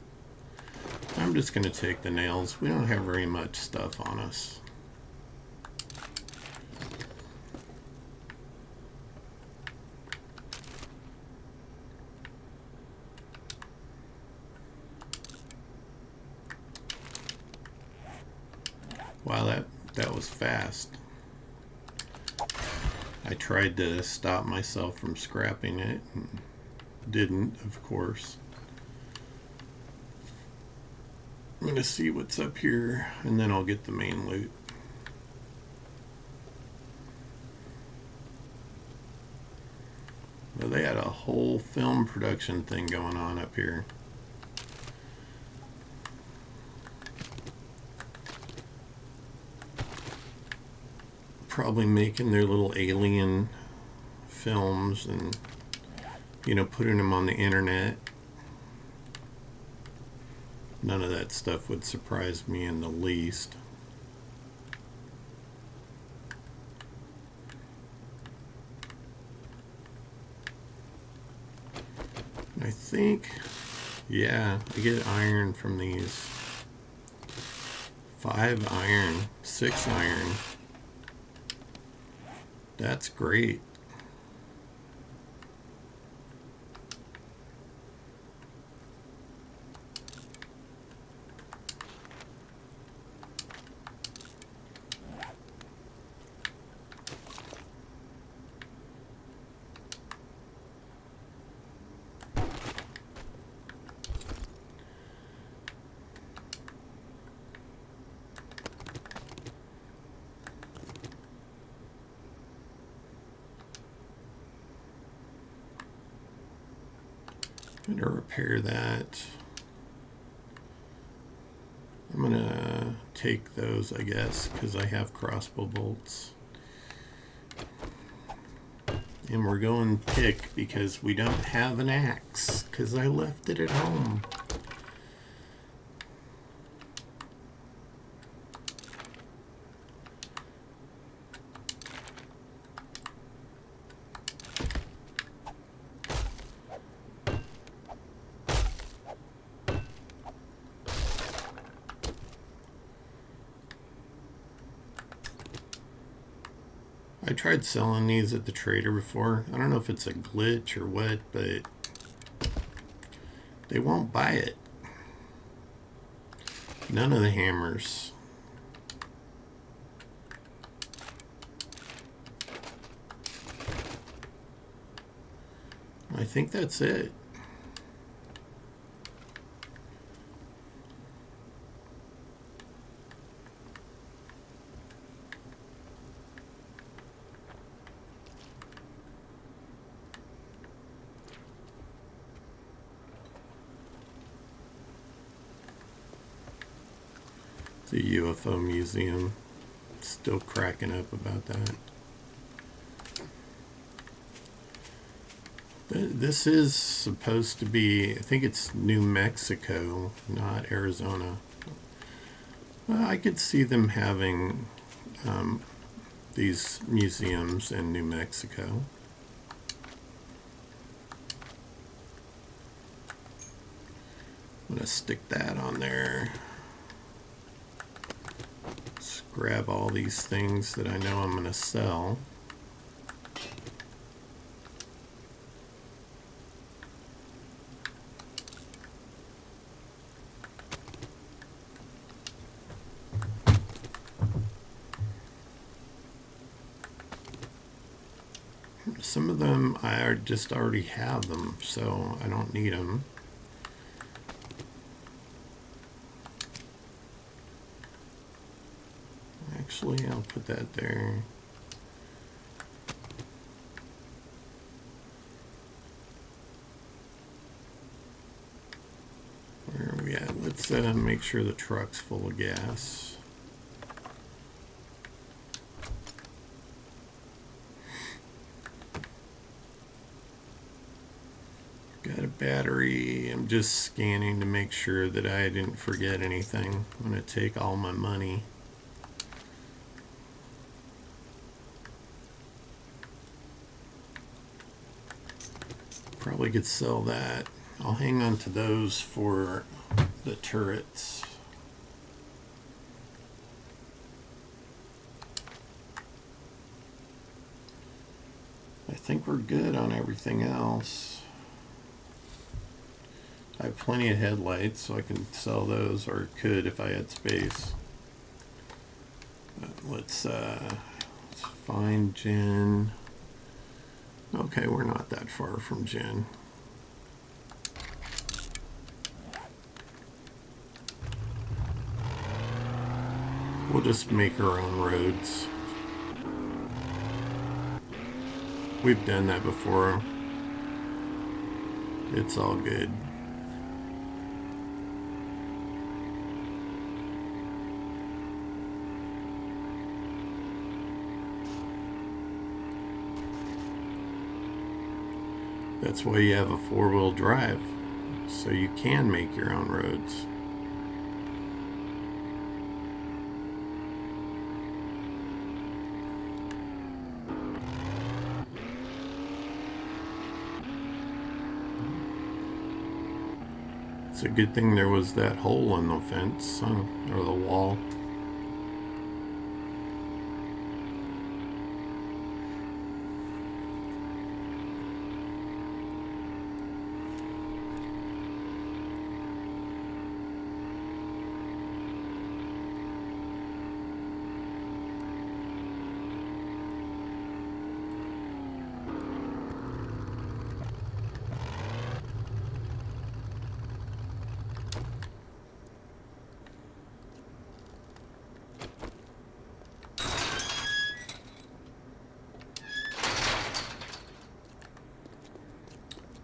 I'm just going to take the nails. We don't have very much stuff on us. Wow, that was fast. I tried to stop myself from scrapping it and didn't, of course. I'm going to see what's up here and then I'll get the main loot. Well, they had a whole film production thing going on up here. Probably making their little alien films and, you know, putting them on the internet. None of that stuff would surprise me in the least. I think, yeah, I get iron from these. 5 iron, 6 iron. That's great. I'm gonna repair that. I'm gonna take those, I guess, because I have crossbow bolts. And we're going pick because we don't have an axe because I left it at home. I tried selling these at the trader before. I don't know if it's a glitch or what, but they won't buy it. None of the hammers. I think that's it. The UFO museum. Still cracking up about that. This is supposed to be, I think it's New Mexico, not Arizona. I could see them having these museums in New Mexico. I'm gonna stick that on there. Let's grab all these things that I know I'm gonna sell. Some of them I just already have them, so I don't need them. Actually, I'll put that there. Where are we at? Let's make sure the truck's full of gas. Got a battery. I'm just scanning to make sure that I didn't forget anything. I'm going to take all my money. Probably could sell that. I'll hang on to those for the turrets. I think we're good on everything else. I have plenty of headlights, so I can sell those, or could if I had space. Let's find Jen. Okay, we're not that far from Jen. We'll just make our own roads. We've done that before. It's all good. That's why you have a four-wheel drive, so you can make your own roads. It's a good thing there was that hole in the fence, huh? Or the wall.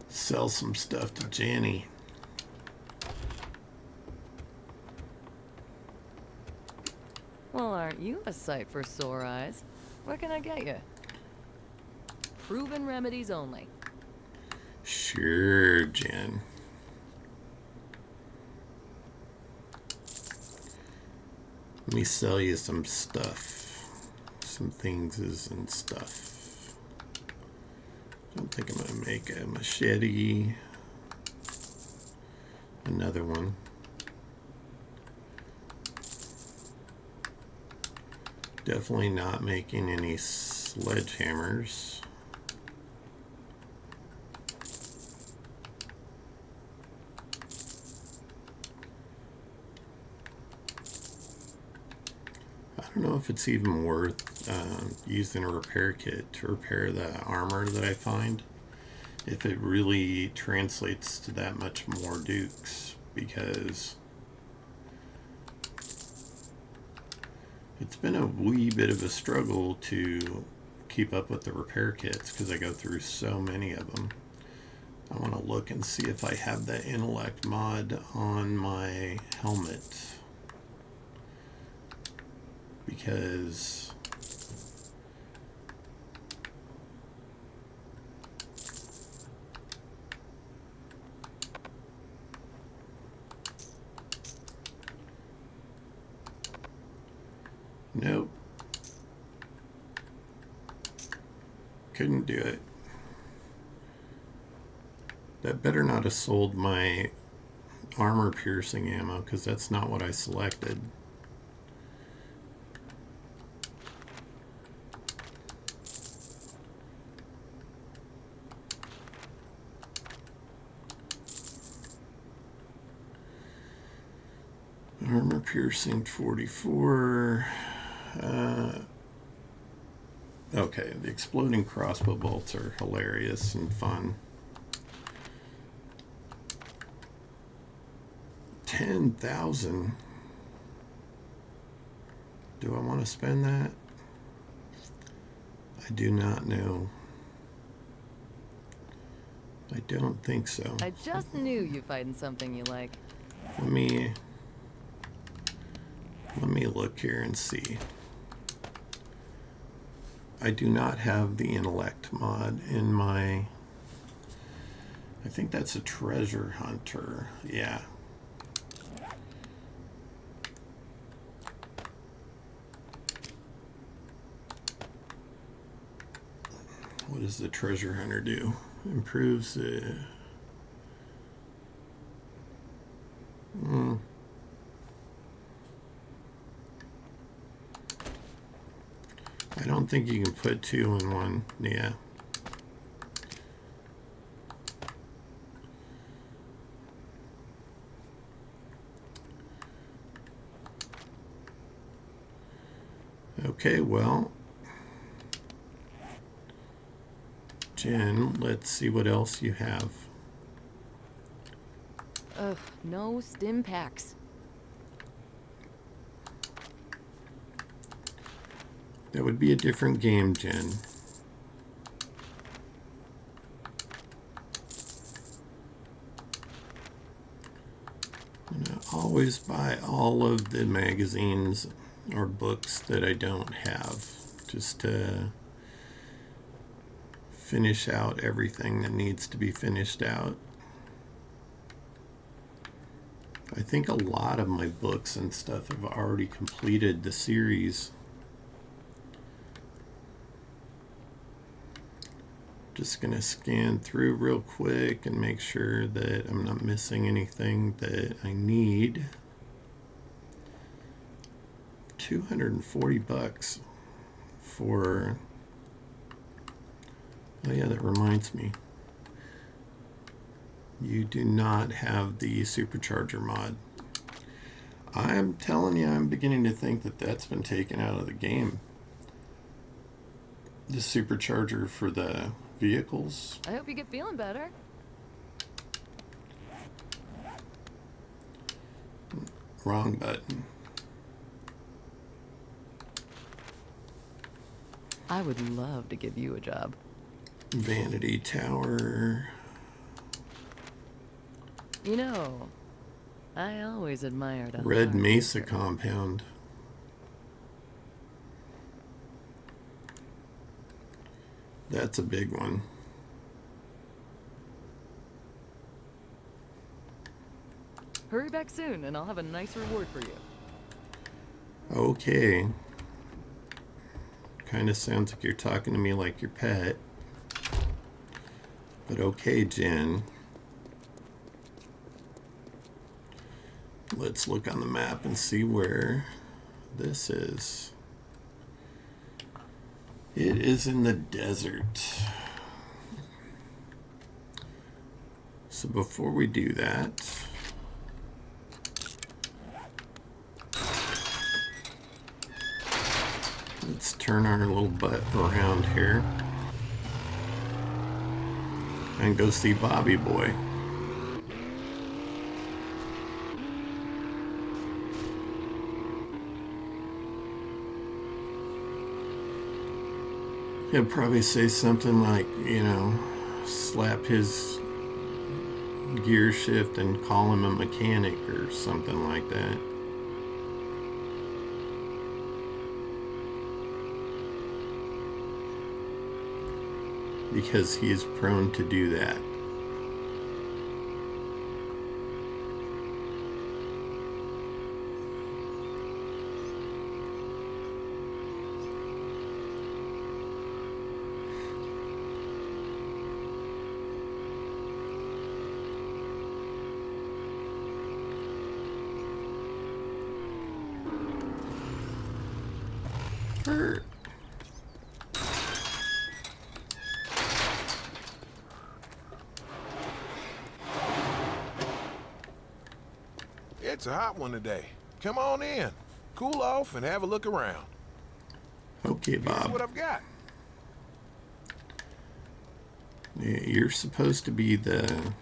Sell some stuff to Jenny. Well, aren't you a sight for sore eyes? What can I get you? Proven remedies only. Sure, Jen. Let me sell you some stuff. Some things and stuff. Don't think I'm going to make a machete. Another one. Definitely not making any sledgehammers. I don't know if it's even worth using a repair kit to repair the armor that I find, if it really translates to that much more dukes, because it's been a wee bit of a struggle to keep up with the repair kits because I go through so many of them. I want to look and see if I have that intellect mod on my helmet, because nope, couldn't do it. That better not have sold my armor piercing ammo, because that's not what I selected. Armor piercing 44. Okay, the exploding crossbow bolts are hilarious and fun. 10,000. Do I want to spend that? I do not know. I don't think so. I just knew you'd find something you like. Let me look here and see. I do not have the intellect mod in my... I think that's a treasure hunter. Yeah. What does the treasure hunter do? Improves the... I don't think you can put two in one. Yeah. Okay, well, Jen, let's see what else you have. Ugh, no stim packs. That would be a different game, Jen. I'm gonna always buy all of the magazines or books that I don't have, just to finish out everything that needs to be finished out. I think a lot of my books and stuff have already completed the series. Just gonna scan through real quick and make sure that I'm not missing anything that I need. 240 bucks for... Oh yeah, that reminds me. You do not have the supercharger mod. I'm telling you, I'm beginning to think that that's been taken out of the game. The supercharger for the vehicles. I hope you get feeling better. Wrong button. I would love to give you a job. Vanity Tower. You know, I always admired a Red hard Mesa worker. Compound. That's a big one. Hurry back soon, and I'll have a nice reward for you. Okay. Kind of sounds like you're talking to me like your pet. But okay, Jen. Let's look on the map and see where this is. It is in the desert. So before we do that, let's turn our little butt around here and go see Bobby Boy. He'll probably say something like, you know, slap his gear shift and call him a mechanic or something like that. Because he is prone to do that. Hurt. It's a hot one today. Come on in. Cool off and have a look around. Okay, Here's what Bob. I've got. You're supposed to be the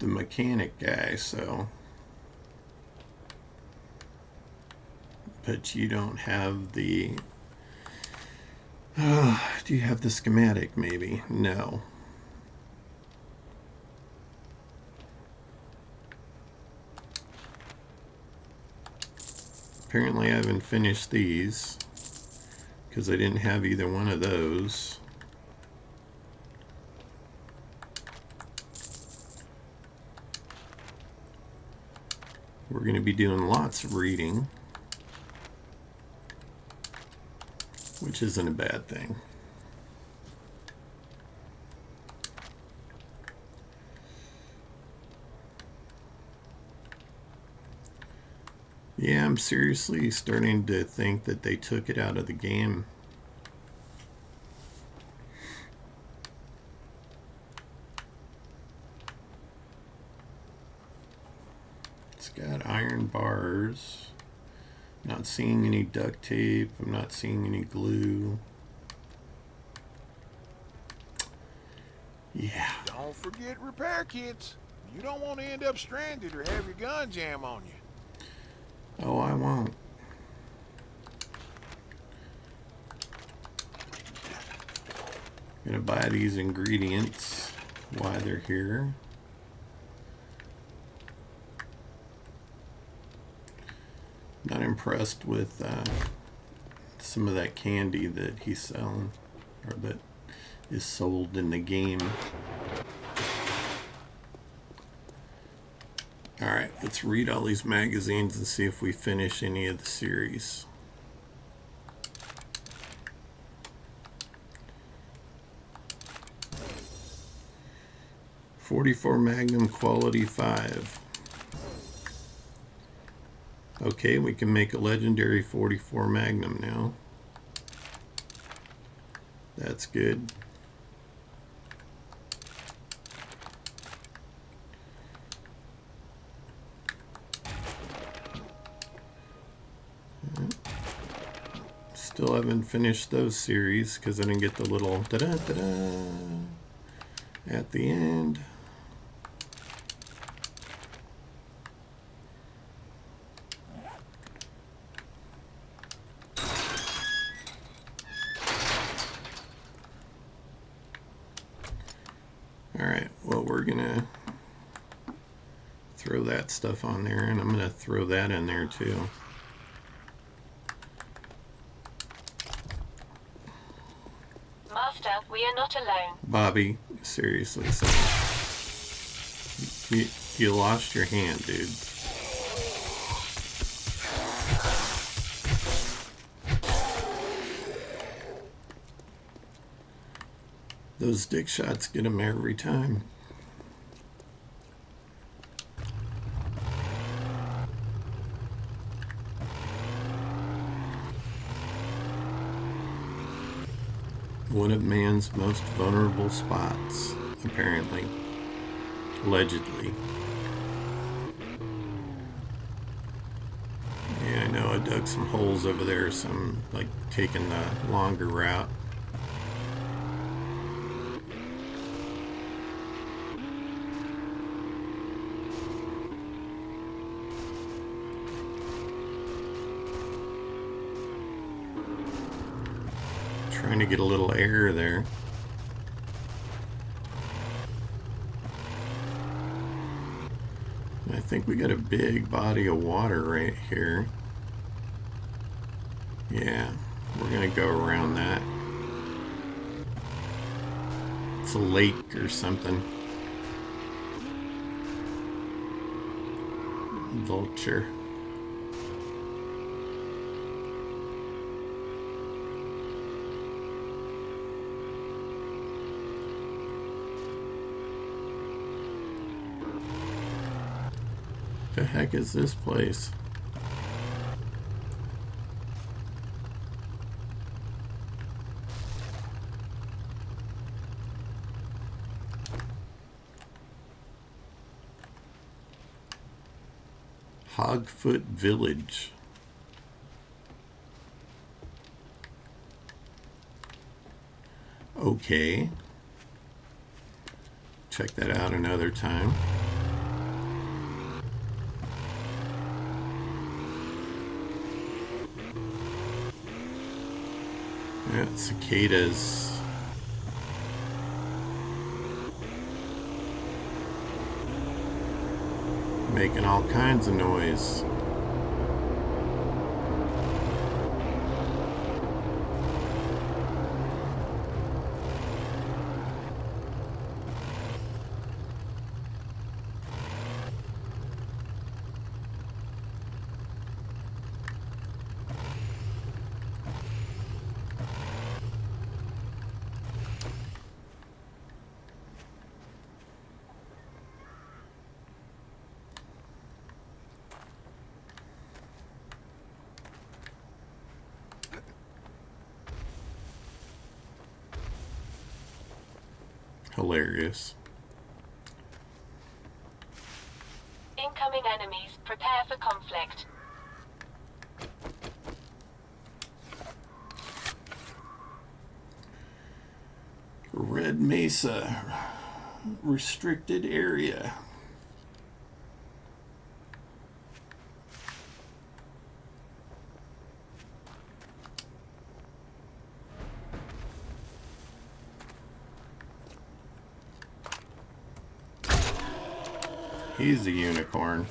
mechanic guy, so. But you don't have the. Do you have the schematic, maybe? No. Apparently I haven't finished these because I didn't have either one of those. We're going to be doing lots of reading, which isn't a bad thing. Yeah, I'm seriously starting to think that they took it out of the game. It's got iron bars. Not seeing any duct tape. I'm not seeing any glue. Yeah. Don't forget repair kits. You don't want to end up stranded or have your gun jam on you. Oh, I won't. Gonna buy these ingredients while they're here. Not impressed with some of that candy that he's selling, or that is sold in the game. Alright, let's read all these magazines and see if we finish any of the series. .44 Magnum Quality 5. Okay, we can make a legendary .44 Magnum now. That's good. Still haven't finished those series because I didn't get the little da-da-da-da at the end. we're gonna throw that stuff on there, and I'm gonna throw that in there too. Master, we are not alone. Bobby, seriously, so you lost your hand, dude. Those dick shots get him every time. One of man's most vulnerable spots, apparently. Allegedly. Yeah, I know I dug some holes over there, so I'm like taking the longer route. Trying to get a little air there. I think we got a big body of water right here. Yeah, we're gonna go around that. It's a lake or something. Vulture. The heck is this place? Hogfoot Village. Okay. Check that out another time. Yeah, cicadas. Making all kinds of noise. Hilarious. Incoming enemies. Prepare for conflict. Red Mesa. Restricted area. He's a unicorn.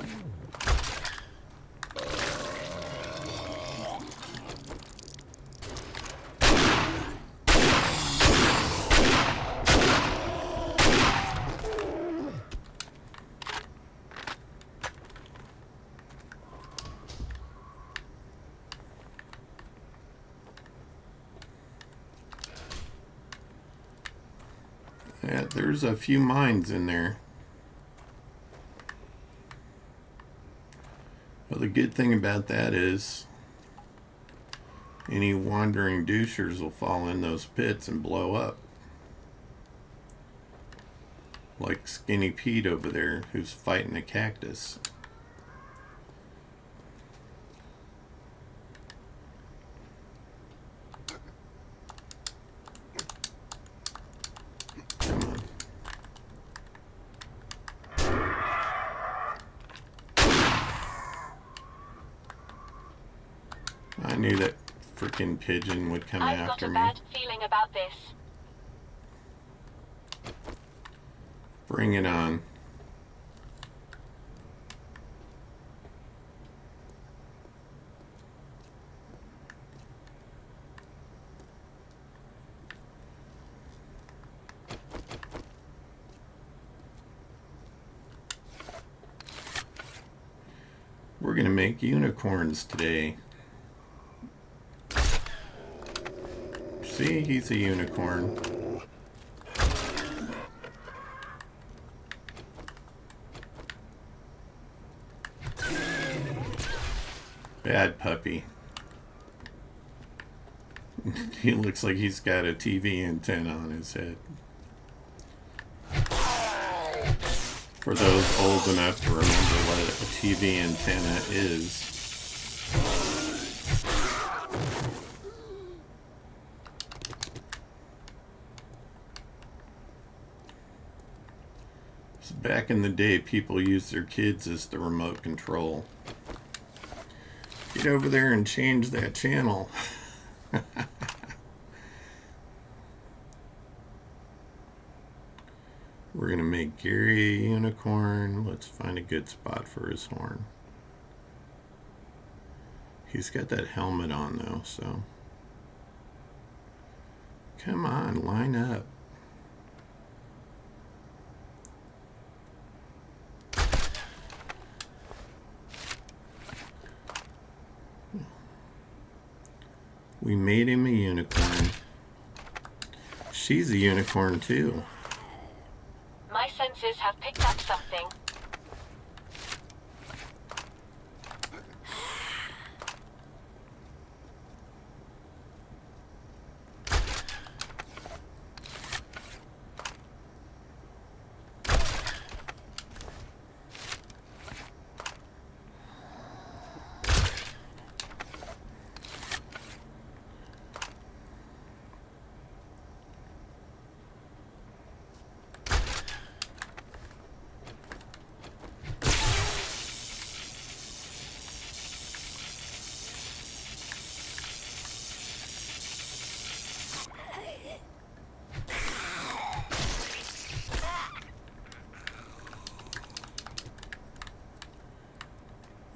Yeah, there's a few mines in there. Well, the good thing about that is any wandering douchers will fall in those pits and blow up. Like Skinny Pete over there, who's fighting a cactus. Come on. I knew that freaking pigeon would come I've got after a me. bad feeling about this. Bring it on. We're gonna make unicorns today. See, he's a unicorn. Bad puppy. He looks like he's got a TV antenna on his head. For those old enough to remember what a TV antenna is. So back in the day, people used their kids as the remote control. Get over there and change that channel. We're gonna make Gary a unicorn. Let's find a good spot for his horn. He's got that helmet on though, so come on, line up. We made him a unicorn. She's a unicorn too. My senses have picked up something.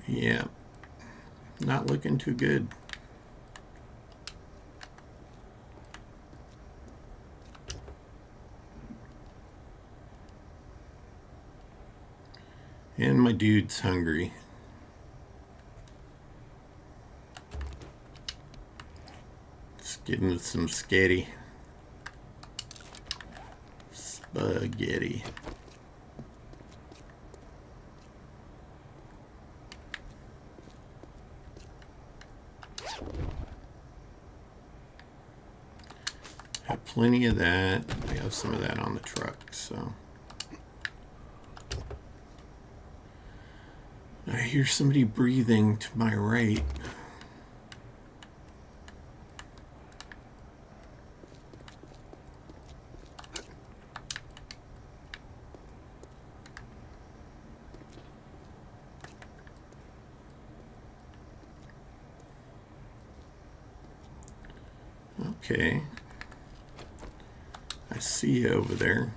Yeah, not looking too good. And my dude's hungry. Let's get into some spaghetti. Spaghetti. Have plenty of that. We have some of that on the truck, so. I hear somebody breathing to my right. Okay. I see you over there.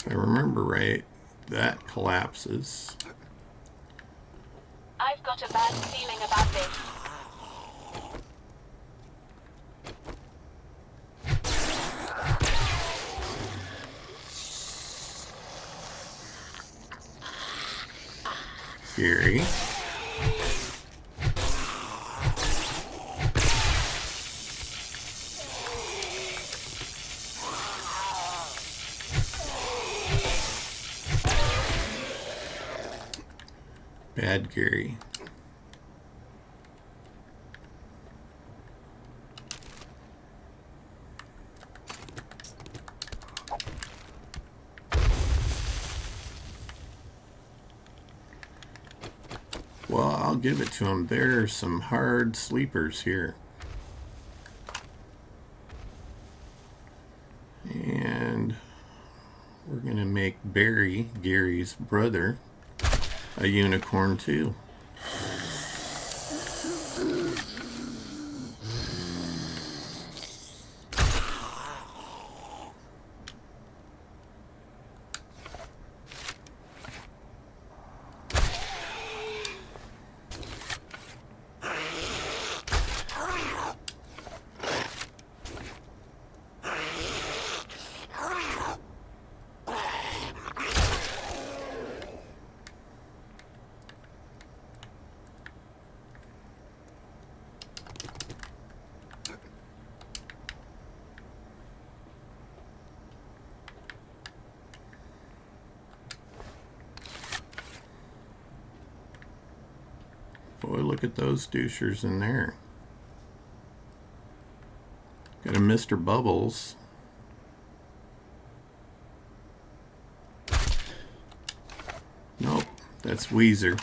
If I remember right, that collapses. I've got a bad feeling about this. Gary. Bad Gary. Well, I'll give it to him. There are some hard sleepers here. And we're going to make Barry, Gary's brother, a unicorn too. Boy, look at those douchers in there. Got a Mr. Bubbles. Nope, that's Weezer.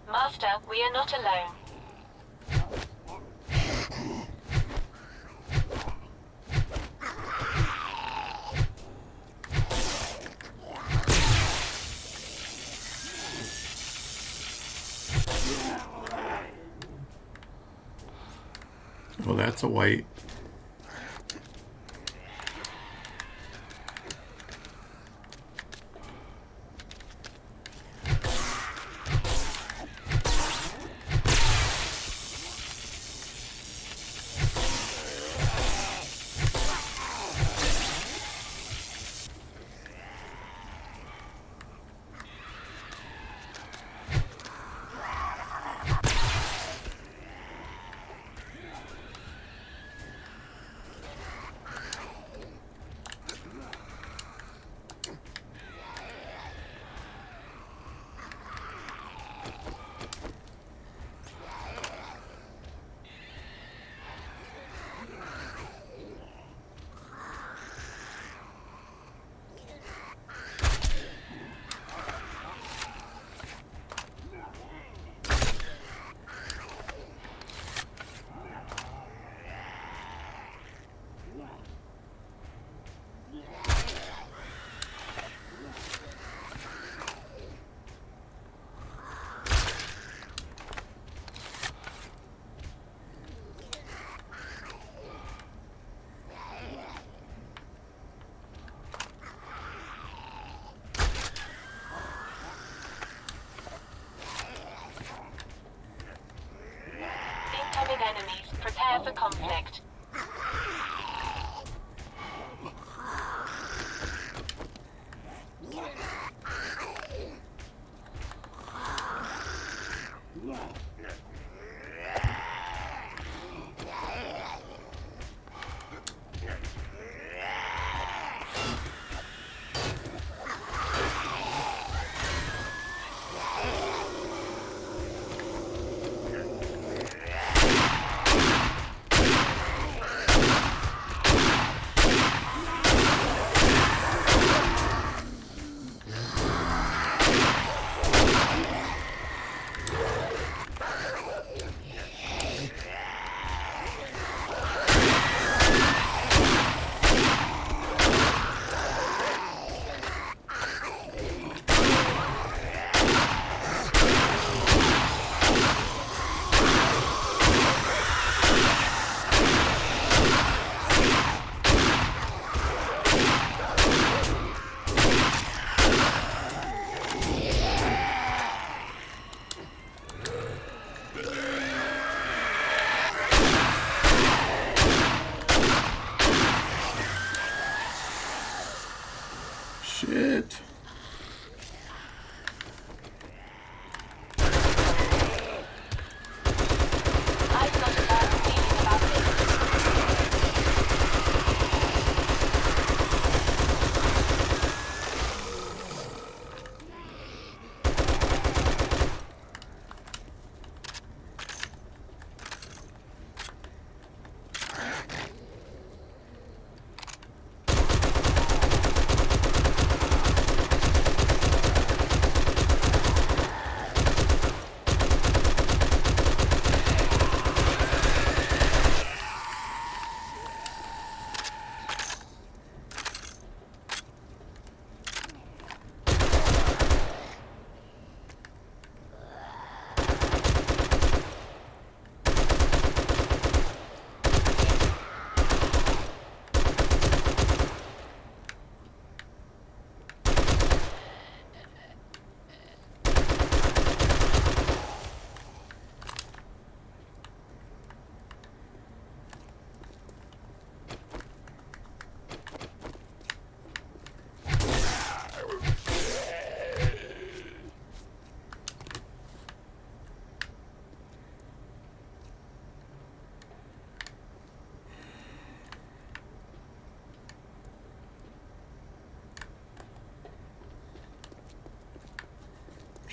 Master, we are not alone. Well, that's a white. Incoming enemies, prepare for conflict.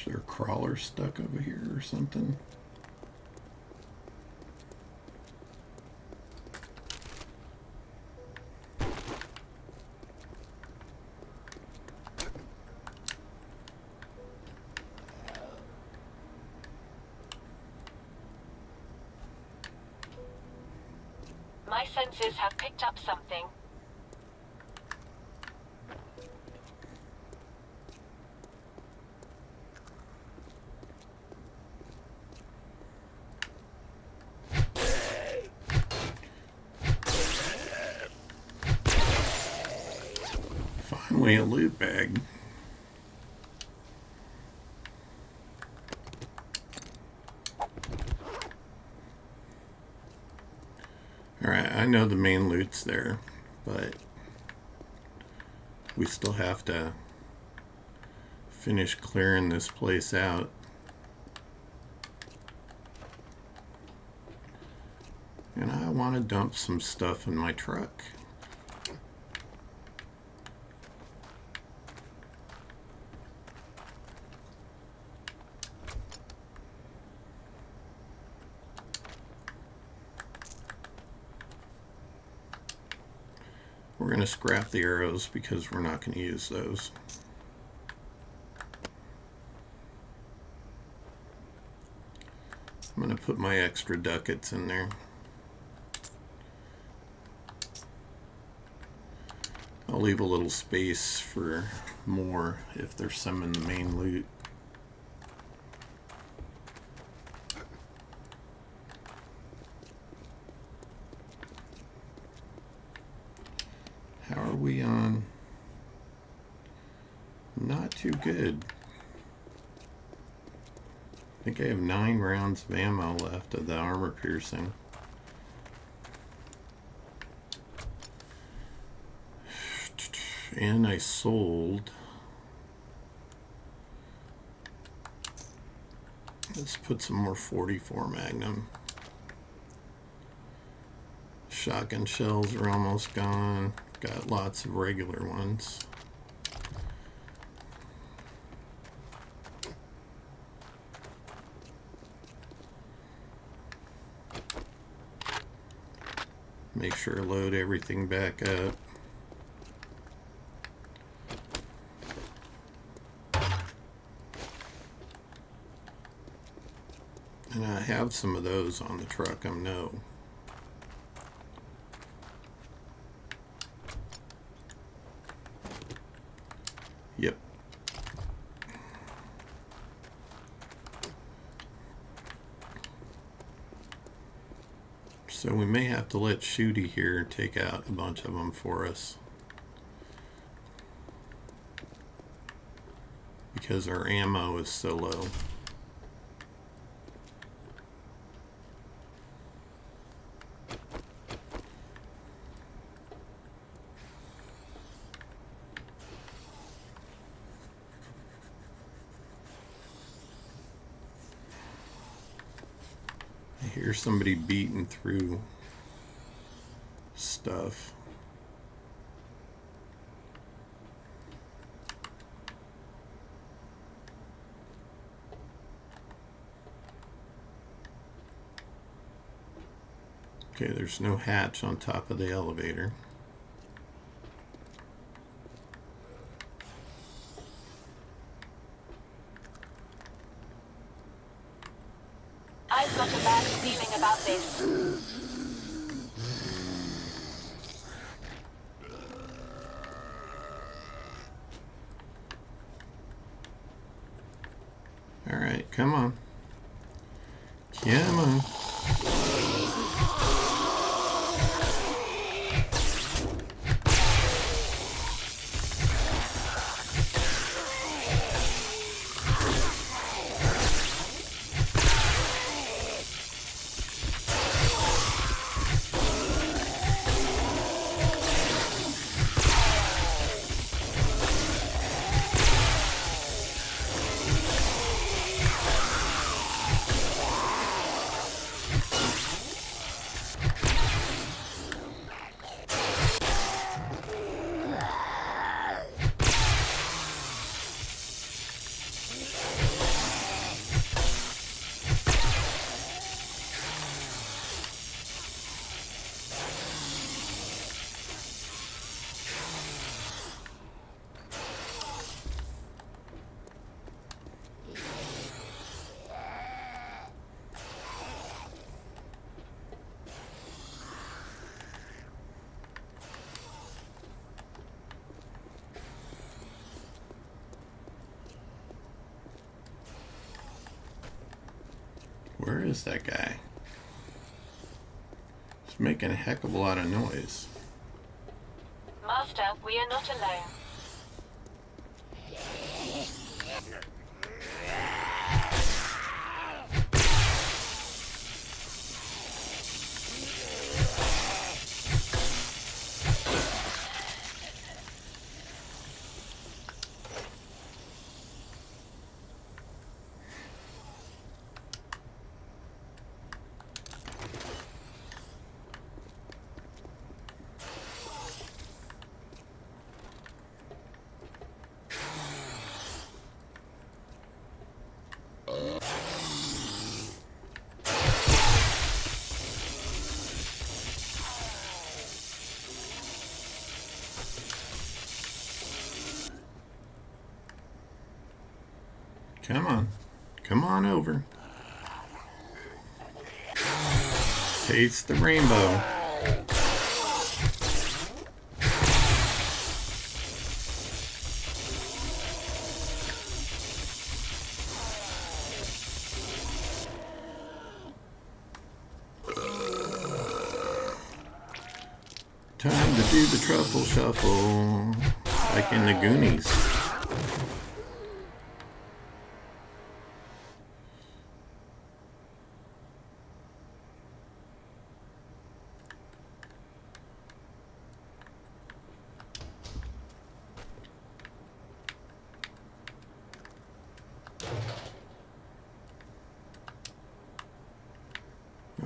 Is there a crawler stuck over here or something? My senses have picked up something. Finally, a loot bag. Alright, I know the main loot's there, but we still have to finish clearing this place out. And I want to dump some stuff in my truck. We're going to scrap the arrows because we're not going to use those. I'm going to put my extra ducats in there. I'll leave a little space for more if there's some in the main loot. How are we on? Not too good. I think I have 9 rounds of ammo left of the armor piercing. And I sold. Let's put some more 44 Magnum. Shotgun shells are almost gone. Got lots of regular ones. Make sure to load everything back up. And I have some of those on the truck, I know. Yep. So we may have to let Shooty here take out a bunch of them for us, because our ammo is so low. I hear somebody beating through stuff. Okay, there's no hatch on top of the elevator. I've got a bad feeling about this. All right, come on. Come on. is that guy? He's making a heck of a lot of noise. Master, we are not alone. Come on. Come on over. Taste the rainbow. Time to do the truffle shuffle, like in the Goonies.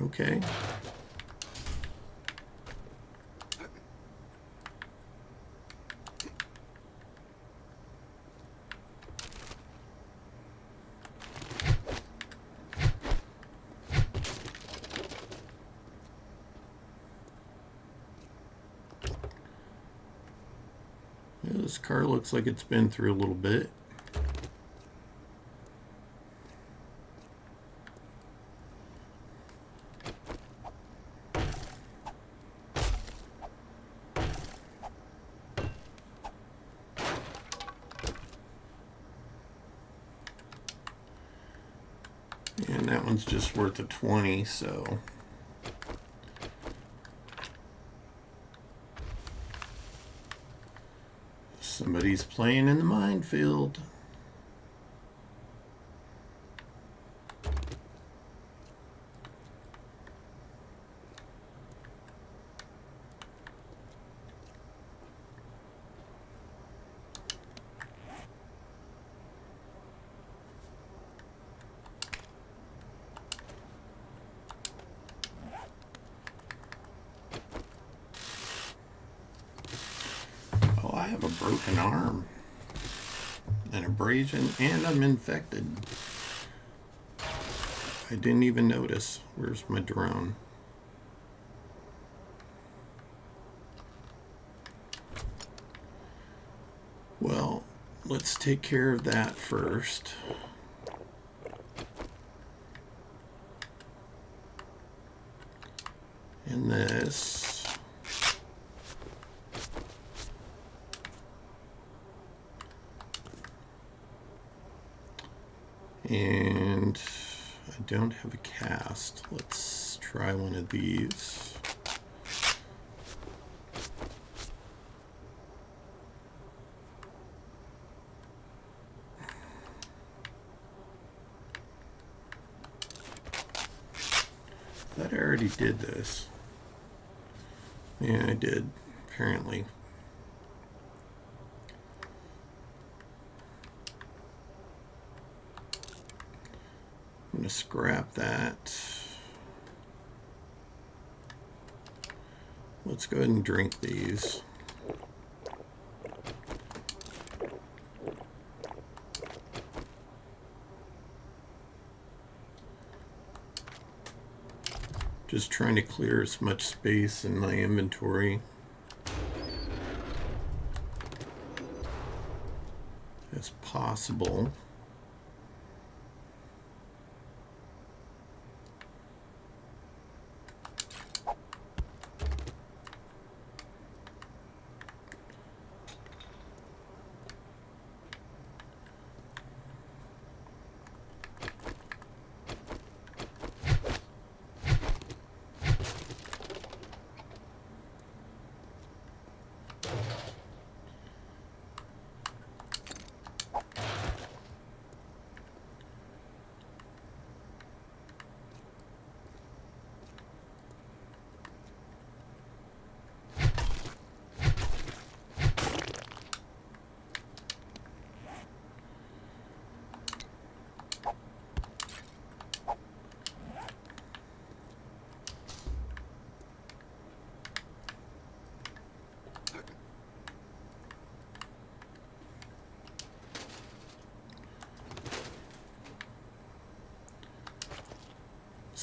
Okay. Yeah, this car looks like it's been through a little bit. And that one's just worth a 20, so somebody's playing in the minefield. Oh, I have a broken arm, an abrasion, and I'm infected. I didn't even notice. Where's my drone? Well, let's take care of that first. And this. And I don't have a cast. Let's try one of these. I thought I already did this. Yeah, I did, apparently. I'm going to scrap that. Let's go ahead and drink these. Just trying to clear as much space in my inventory as possible.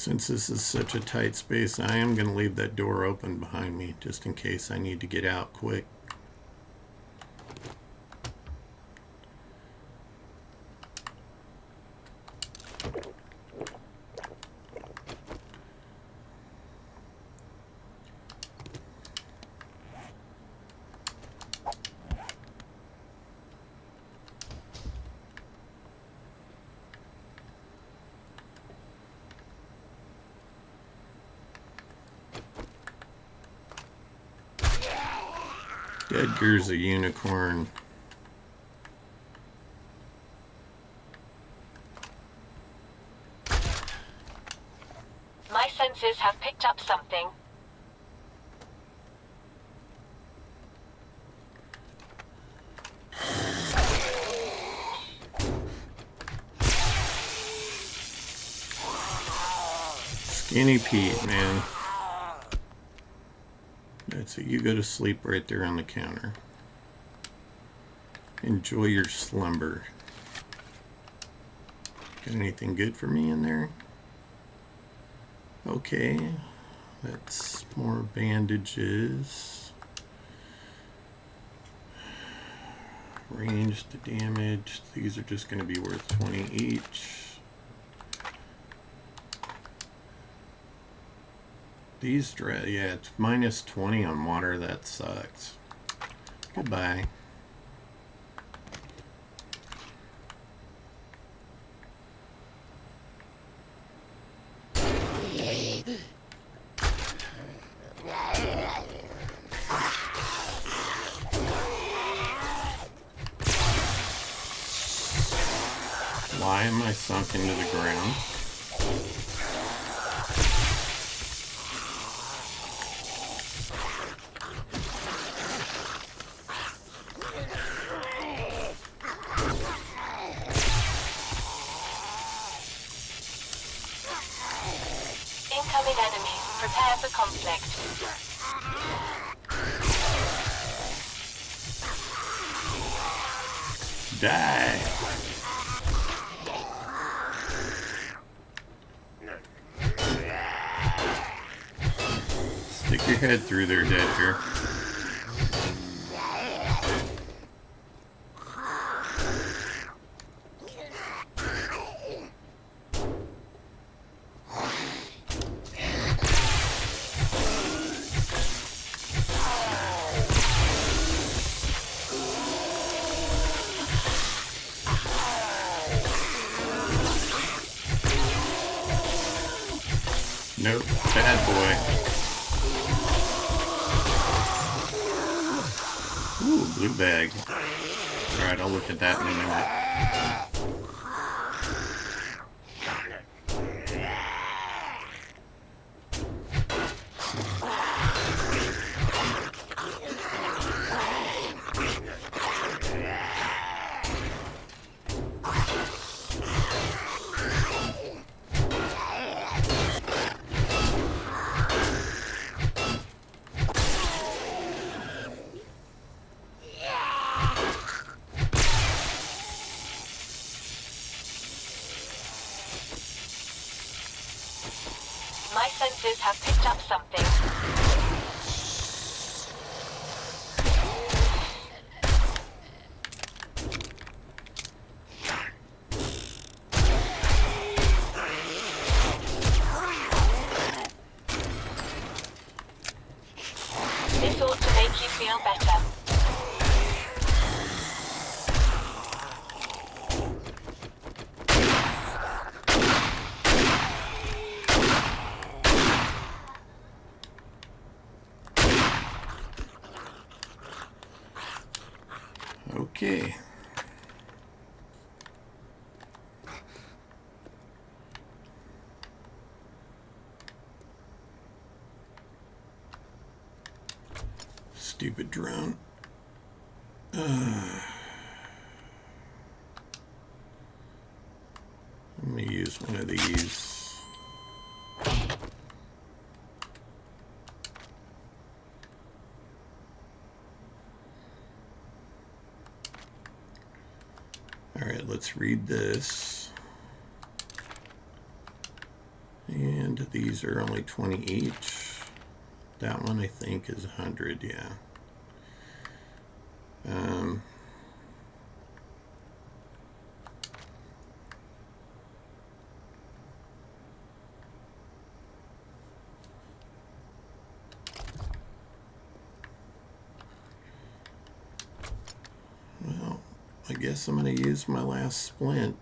Since this is such a tight space, I am going to leave that door open behind me just in case I need to get out quick. Edgar's a unicorn. My senses have picked up something. Skinny Pete, man. That's it. You go to sleep right there on the counter. Enjoy your slumber. Got anything good for me in there? Okay. That's more bandages. Range the damage. These are just going to be worth 20 each. These, yeah, it's minus 20 on water. That sucks. Goodbye. Why am I sunk into the ground? Incoming enemies. Prepare for conflict. Die. Stick your head through there, Edgar. Nope, bad boy. Ooh, blue bag. Alright, I'll look at that in a minute. My senses have picked up something. This ought to make you feel better. Okay. Stupid drone. Let me use one of these. All right, let's read this. And These are only 20 each. That one I think is 100, yeah. Well, I guess I'm going to use my last splint.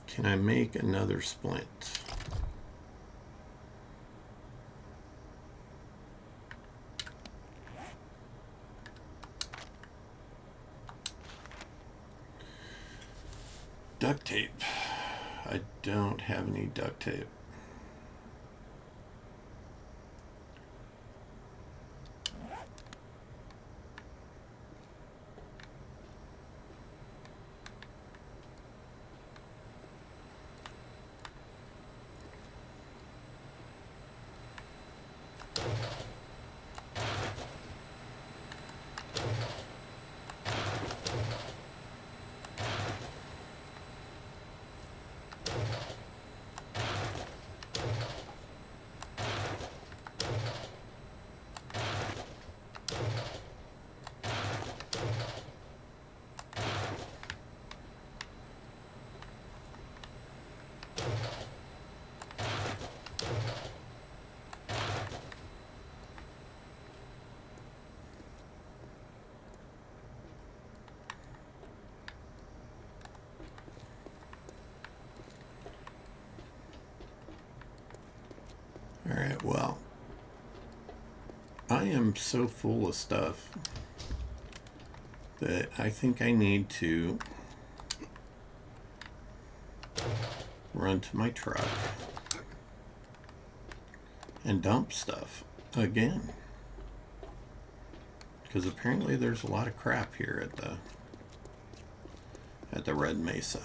Can I make another splint? Duct tape. I don't have any duct tape. Alright, well, I am so full of stuff that I think I need to run to my truck and dump stuff again. Because apparently there's a lot of crap here at the Red Mesa.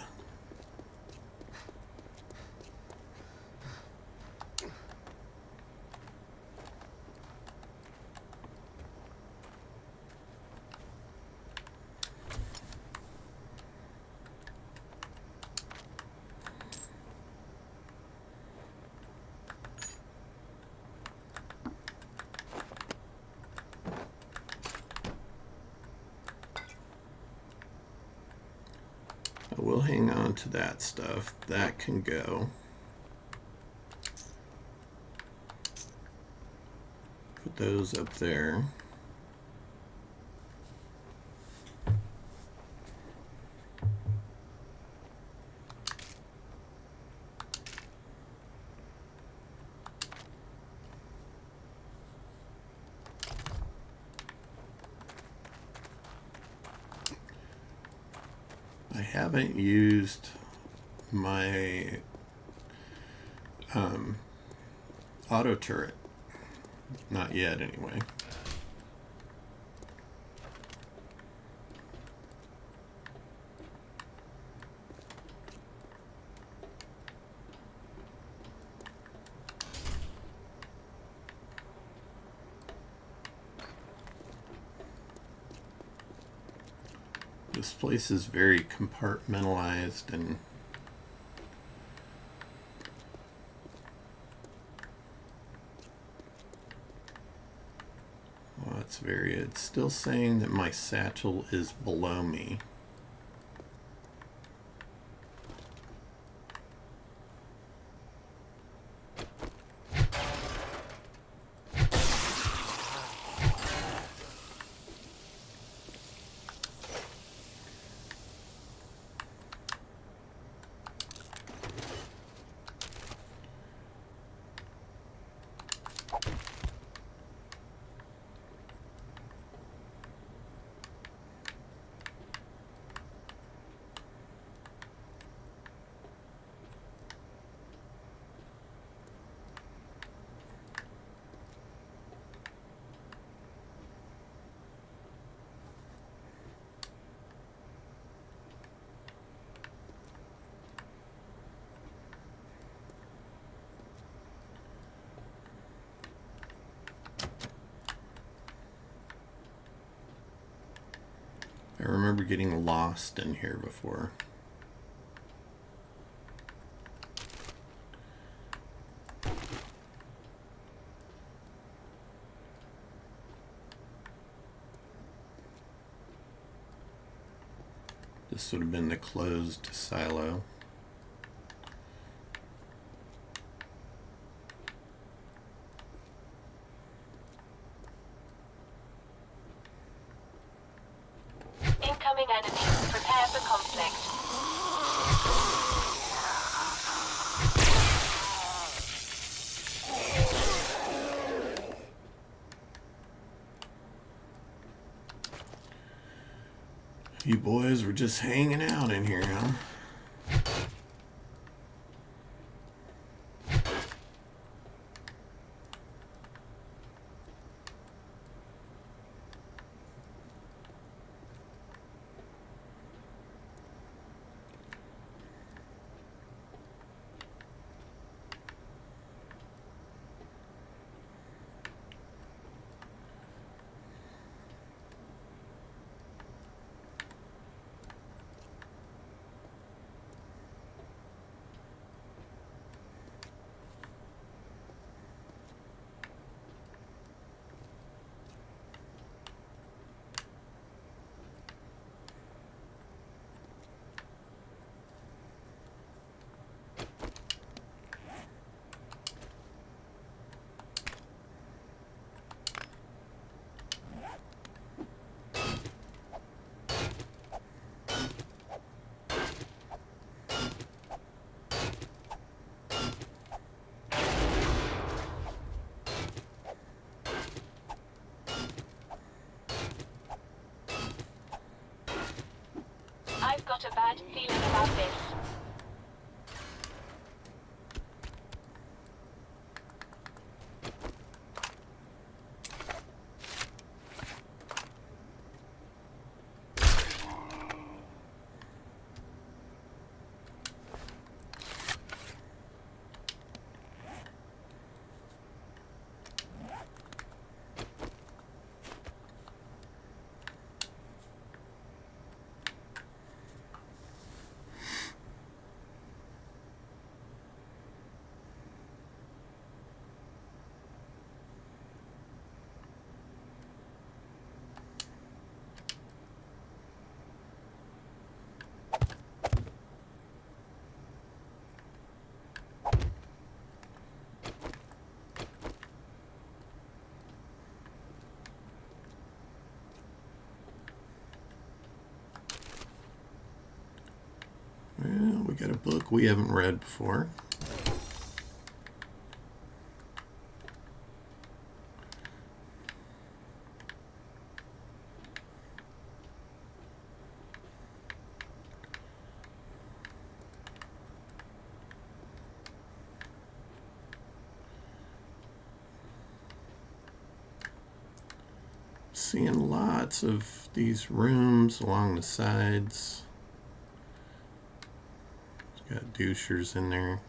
I will hang on to that stuff. That can go. Put those up there. I haven't used my auto turret. Not yet, anyway. This place is very compartmentalized and well, it's still saying that my satchel is below me. remember getting lost in here before. This would have been the closed silo. Incoming enemy. Prepare for conflict. You boys were just hanging out in here, huh? I've got a bad feeling about this. Well, we got a book we haven't read before. Seeing lots of these rooms along the sides. It's got douchers in there.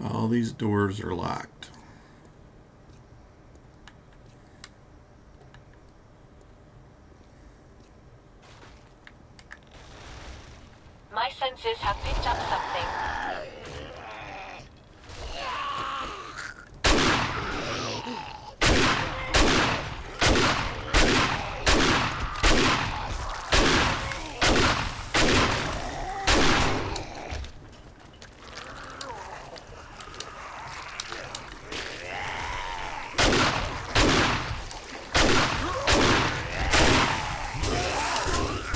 All these doors are locked. My senses have picked up something.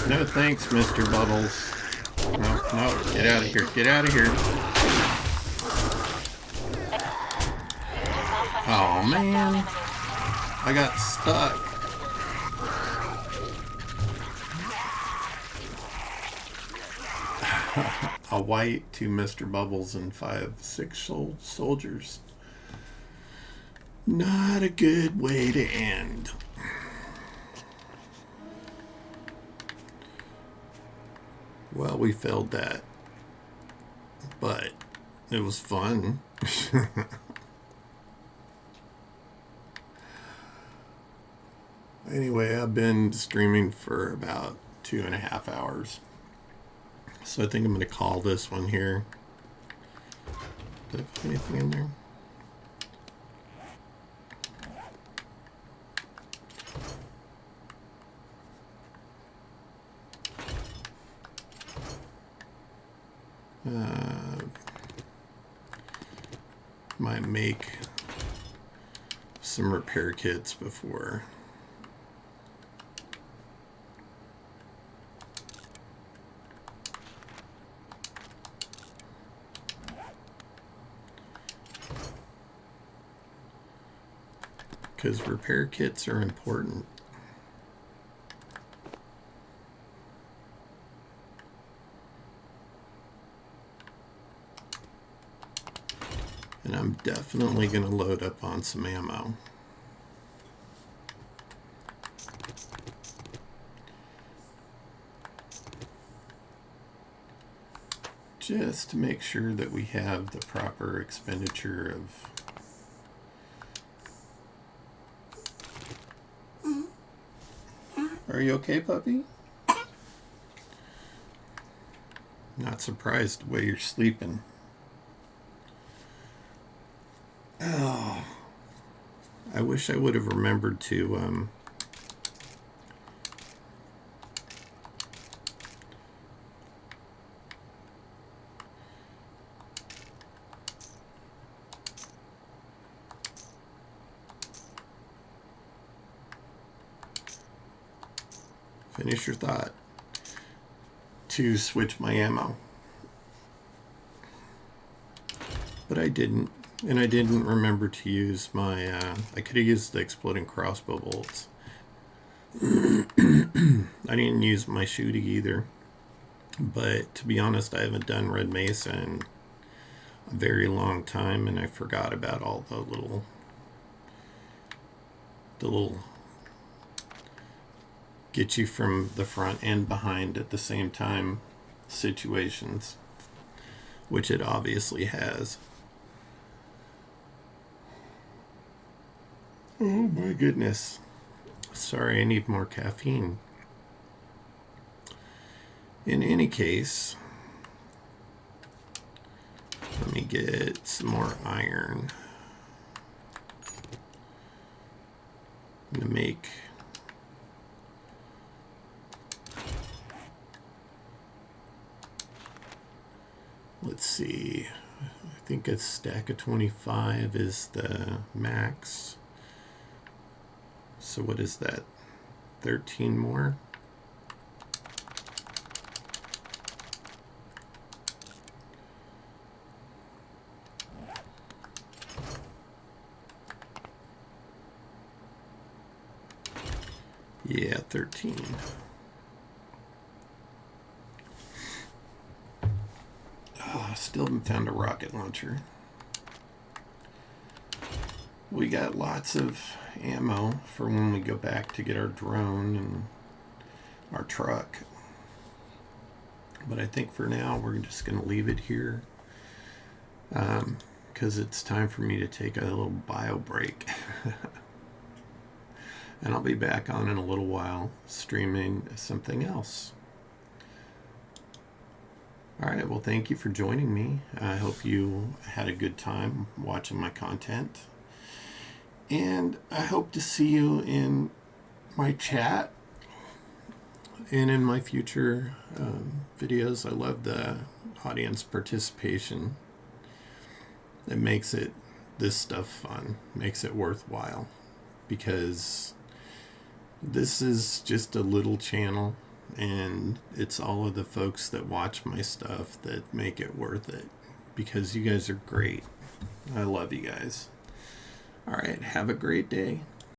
No thanks, Mr. Bubbles. No, no, get out of here. Get out of here. Oh, man. I got stuck. A white, 2 Mr. Bubbles, and 5 6 soldiers. Not a good way to end. Well, we failed that. But it was fun. Anyway, I've been streaming for about 2.5 hours. So I think I'm going to call this one here. Did I put anything in there? Might make some repair kits before. Because repair kits are important. And I'm definitely going to load up on some ammo. Just to make sure that we have the proper expenditure of Are you okay, puppy? Not surprised the way you're sleeping. Oh, I wish I would have remembered to finish your thought. To switch my ammo. But I didn't. And I didn't remember to use my, I could have used the exploding crossbow bolts. I didn't use my shooting either. But to be honest, I haven't done Red Mesa in a very long time, and I forgot about all the little get you from the front and behind at the same time situations, which it obviously has. Oh my goodness. Sorry, I need more caffeine. In any case, let me get some more iron. I'm gonna make let's see, I think a stack of 25 is the max. So what is that? 13 more? Yeah, 13. Oh, still haven't found a rocket launcher. We got lots of ammo for when we go back to get our drone and our truck. But I think for now we're just going to leave it here because it's time for me to take a little bio break. And I'll be back on in a little while streaming something else. Alright, well thank you for joining me. I hope you had a good time watching my content. And I hope to see you in my chat and in my future videos. I love the audience participation. It makes this stuff fun, makes it worthwhile, because this is just a little channel And it's all of the folks that watch my stuff that make it worth it, because you guys are great. I love you guys. All right, have a great day.